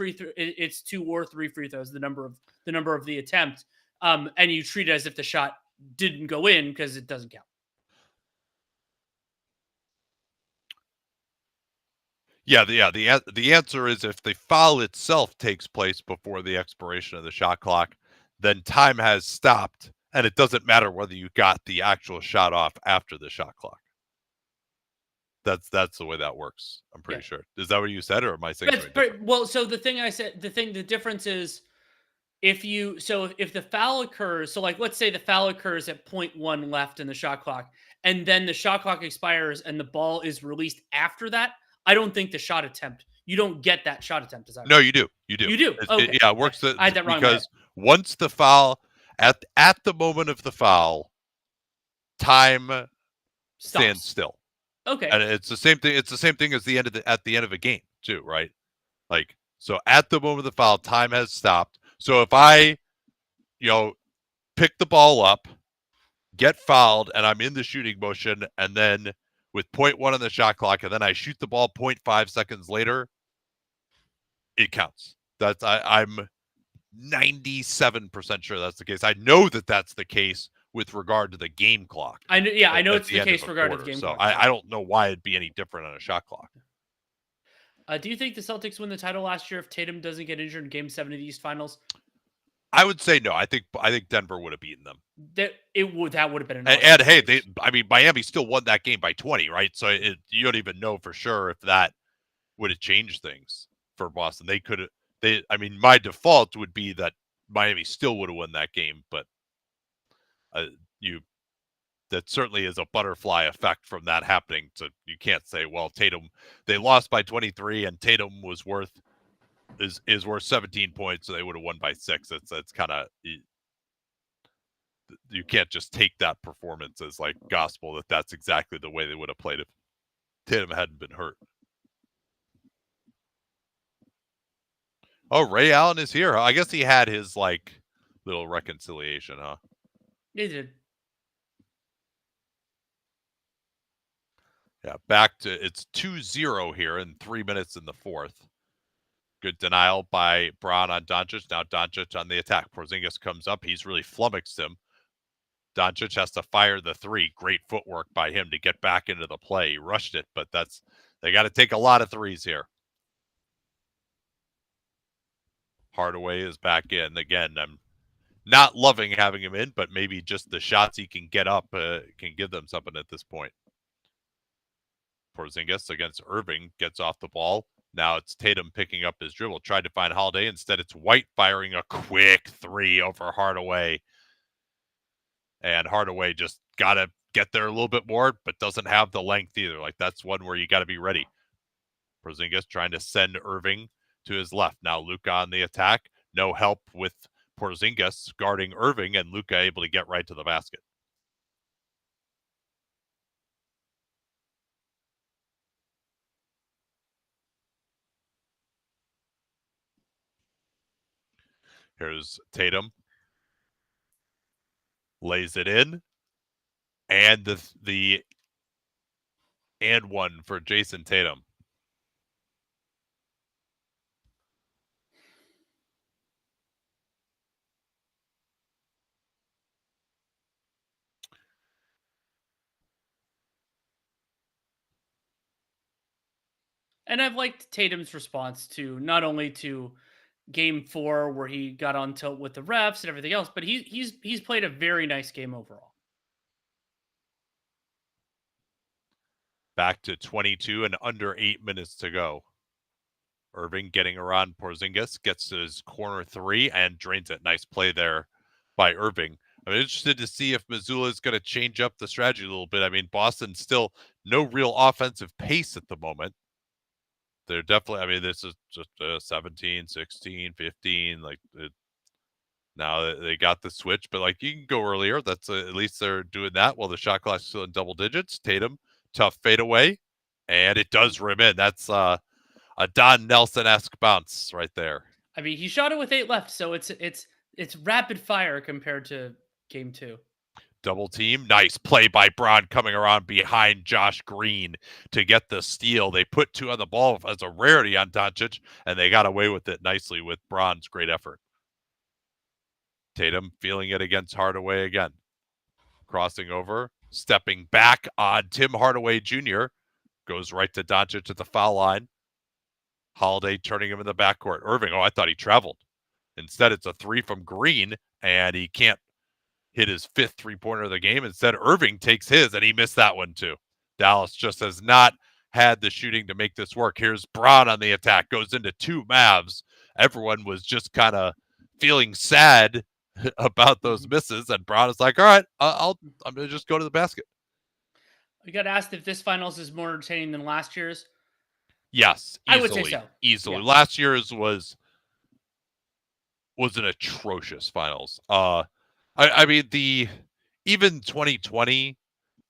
or 3 free throws, the number of the attempt. And you treat it as if the shot didn't go in, because it doesn't count. Yeah, the answer is, if the foul itself takes place before the expiration of the shot clock, then time has stopped, and it doesn't matter whether you got the actual shot off after the shot clock. That's the way that works. I'm pretty sure. Is that what you said, or am I saying something different? Well, so the thing I said, the difference is, if the foul occurs, so like, let's say the foul occurs at 0.1 left in the shot clock, and then the shot clock expires and the ball is released after that, I don't think you don't get that shot attempt. No, you do. You do. Okay. It works. I had that wrong. Because once the foul, at the moment of the foul, time stands still. Okay. And it's the same thing. It's the same thing as at the end of a game too, right? Like, so at the moment of the foul, time has stopped. So if I, pick the ball up, get fouled, and I'm in the shooting motion, and then with 0.1 on the shot clock, and then I shoot the ball 0.5 seconds later, it counts. I'm 97% sure that's the case. I know that that's the case with regard to the game clock. I know. Yeah, I know at it's the the end of case a regarding the quarter. game So clock. I don't know why it'd be any different on a shot clock. Do you think the Celtics win the title last year if Tatum doesn't get injured in Game 7 of the East Finals? I would say no. I think Denver would have beaten them. That would have been an And, awesome hey, Miami still won that game by 20, right? So you don't even know for sure if that would have changed things for Boston. They could have. My default would be that Miami still would have won that game, but that certainly is a butterfly effect from that happening. So you can't say, well, Tatum, they lost by 23 and Tatum was worth 17 points, so they would have won by 6. It's kind of, you can't just take that performance as like gospel that that's exactly the way they would have played if Tatum hadn't been hurt. Oh, Ray Allen is here. I guess he had his like little reconciliation, huh? He did. Yeah, back to it's 2-0 here in 3 minutes in the fourth. Good denial by Brown on Doncic. Now Doncic on the attack. Porzingis comes up. He's really flummoxed him. Doncic has to fire the three. Great footwork by him to get back into the play. He rushed it, but they got to take a lot of threes here. Hardaway is back in. Again, I'm not loving having him in, but maybe just the shots he can get up can give them something at this point. Porzingis against Irving gets off the ball. Now it's Tatum picking up his dribble. Tried to find Holiday. Instead, it's White firing a quick three over Hardaway. And Hardaway just got to get there a little bit more, but doesn't have the length either. Like, that's one where you got to be ready. Porzingis trying to send Irving to his left. Now Luka on the attack. No help with Porzingis guarding Irving, and Luka able to get right to the basket. Here's Tatum. Lays it in. And the and one for Jason Tatum. And I've liked Tatum's response to not only to Game 4 where he got on tilt with the refs and everything else, but he's played a very nice game overall. Back to 22 and under 8 minutes to go. Irving getting around Porzingis, gets to his corner three and drains it. Nice play there by Irving. I'm interested to see if Missoula is going to change up the strategy a little bit. I mean, Boston still no real offensive pace at the moment. They're definitely, this is just 17, 16, 15. Now they got the switch, but like you can go earlier. That's at least they're doing that while the shot clock's still in double digits. Tatum, tough fadeaway, and it does rim in. That's a Don Nelson-esque bounce right there. I mean, he shot it with 8 left, so it's rapid fire compared to Game 2. Double team. Nice play by Brown coming around behind Josh Green to get the steal. They put 2 on the ball as a rarity on Doncic, and they got away with it nicely with Braun's great effort. Tatum feeling it against Hardaway again. Crossing over, stepping back on Tim Hardaway Jr. Goes right to Doncic at the foul line. Holiday turning him in the backcourt. Irving, I thought he traveled. Instead, it's a three from Green, and he can't hit his 5th three-pointer of the game. Instead, Irving takes his, and he missed that one too. Dallas just has not had the shooting to make this work. Here's Brown on the attack. Goes into 2 Mavs. Everyone was just kind of feeling sad about those misses, and Brown is like, all right, I'm going to just go to the basket. I got asked if this finals is more entertaining than last year's. Yes, easily. I would say so. Easily. Yeah. Last year's was an atrocious finals. I mean, even 2020,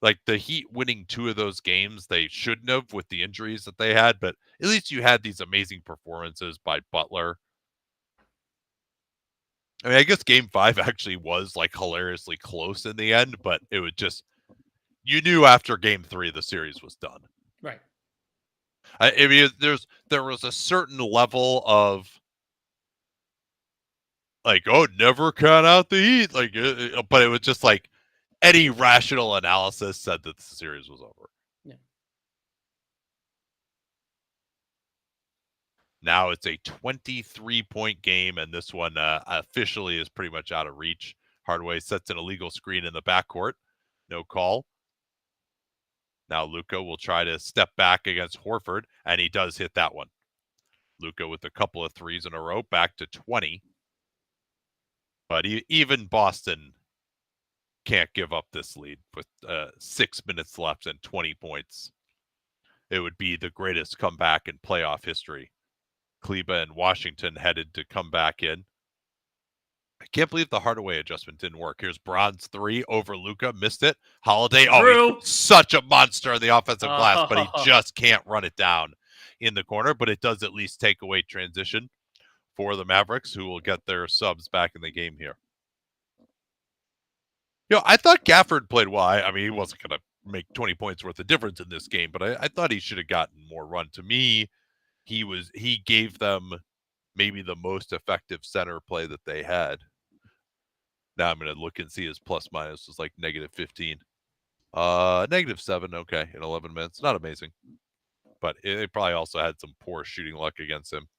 like the Heat winning 2 of those games, they shouldn't have with the injuries that they had, but at least you had these amazing performances by Butler. I mean, I guess Game 5 actually was like hilariously close in the end, but it would just, you knew after Game 3 the series was done. Right. I mean, there was a certain level of like, oh, never count out the Heat. Like, but it was just like any rational analysis said that the series was over. Yeah. Now it's a 23-point game, and this one officially is pretty much out of reach. Hardaway sets an illegal screen in the backcourt. No call. Now Luka will try to step back against Horford, and he does hit that one. Luka with a couple of threes in a row, back to 20. But even Boston can't give up this lead with 6 minutes left and 20 points. It would be the greatest comeback in playoff history. Kleba and Washington headed to come back in. I can't believe the Hardaway adjustment didn't work. Here's Bron's three over Luka, missed it. Holiday, he's such a monster in the offensive glass, but he just can't run it down in the corner. But it does at least take away transition for the Mavericks, who will get their subs back in the game here. I thought Gafford played well. I mean, he wasn't going to make 20 points worth of difference in this game, but I thought he should have gotten more run. To me, he gave them maybe the most effective center play that they had. Now I'm going to look and see his plus minus was like -15. -7, okay, in 11 minutes. Not amazing. But they probably also had some poor shooting luck against him.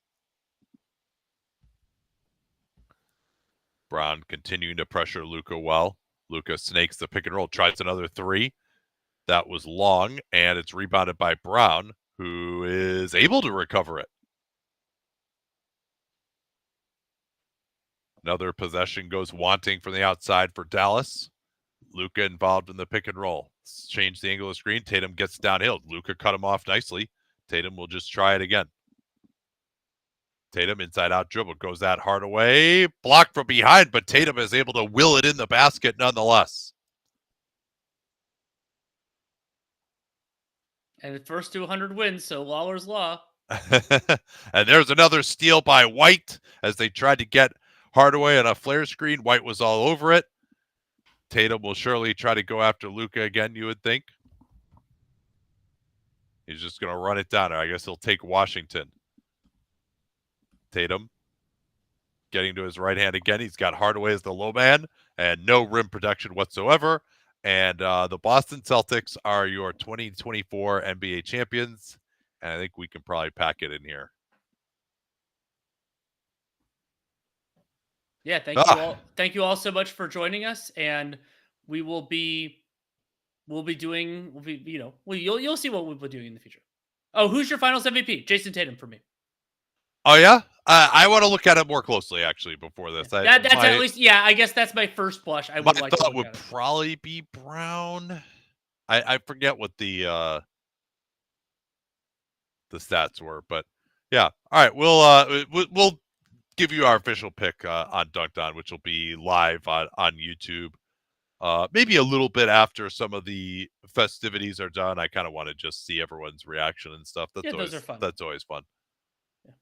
Brown continuing to pressure Luka well. Luka snakes the pick and roll, tries another three. That was long, and it's rebounded by Brown, who is able to recover it. Another possession goes wanting from the outside for Dallas. Luka involved in the pick and roll. Change the angle of the screen. Tatum gets downhill. Luka cut him off nicely. Tatum will just try it again. Tatum inside out dribble. Goes at Hardaway. Blocked from behind, but Tatum is able to will it in the basket nonetheless. And the first to 100 wins, so Lawler's Law. And there's another steal by White as they tried to get Hardaway on a flare screen. White was all over it. Tatum will surely try to go after Luka again, you would think. He's just going to run it down. I guess he'll take Washington. Tatum getting to his right hand again. He's got Hardaway as the low man and no rim protection whatsoever. And the Boston Celtics are your 2024 NBA champions. And I think we can probably pack it in here. Yeah, thank you all. Thank you all so much for joining us, and you'll see what we'll be doing in the future. Oh, who's your Finals MVP? Jason Tatum for me. Oh yeah, I want to look at it more closely actually before this. That's at least I guess that's my first blush. I would like. Thought would probably be Brown. I forget what the stats were, but yeah. All right, we'll give you our official pick on Dunked On, which will be live on YouTube. Maybe a little bit after some of the festivities are done. I kind of want to just see everyone's reaction and stuff. Those are fun. That's always fun. Yeah.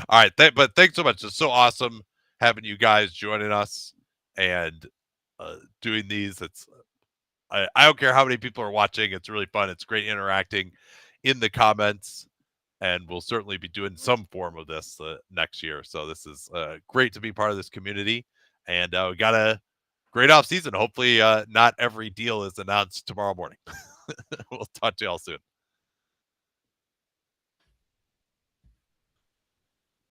All right, but thanks so much. It's so awesome having you guys joining us and doing these. I don't care how many people are watching. It's really fun. It's great interacting in the comments. And we'll certainly be doing some form of this next year. So this is great to be part of this community. And we got a great off season. Hopefully not every deal is announced tomorrow morning. We'll talk to y'all soon.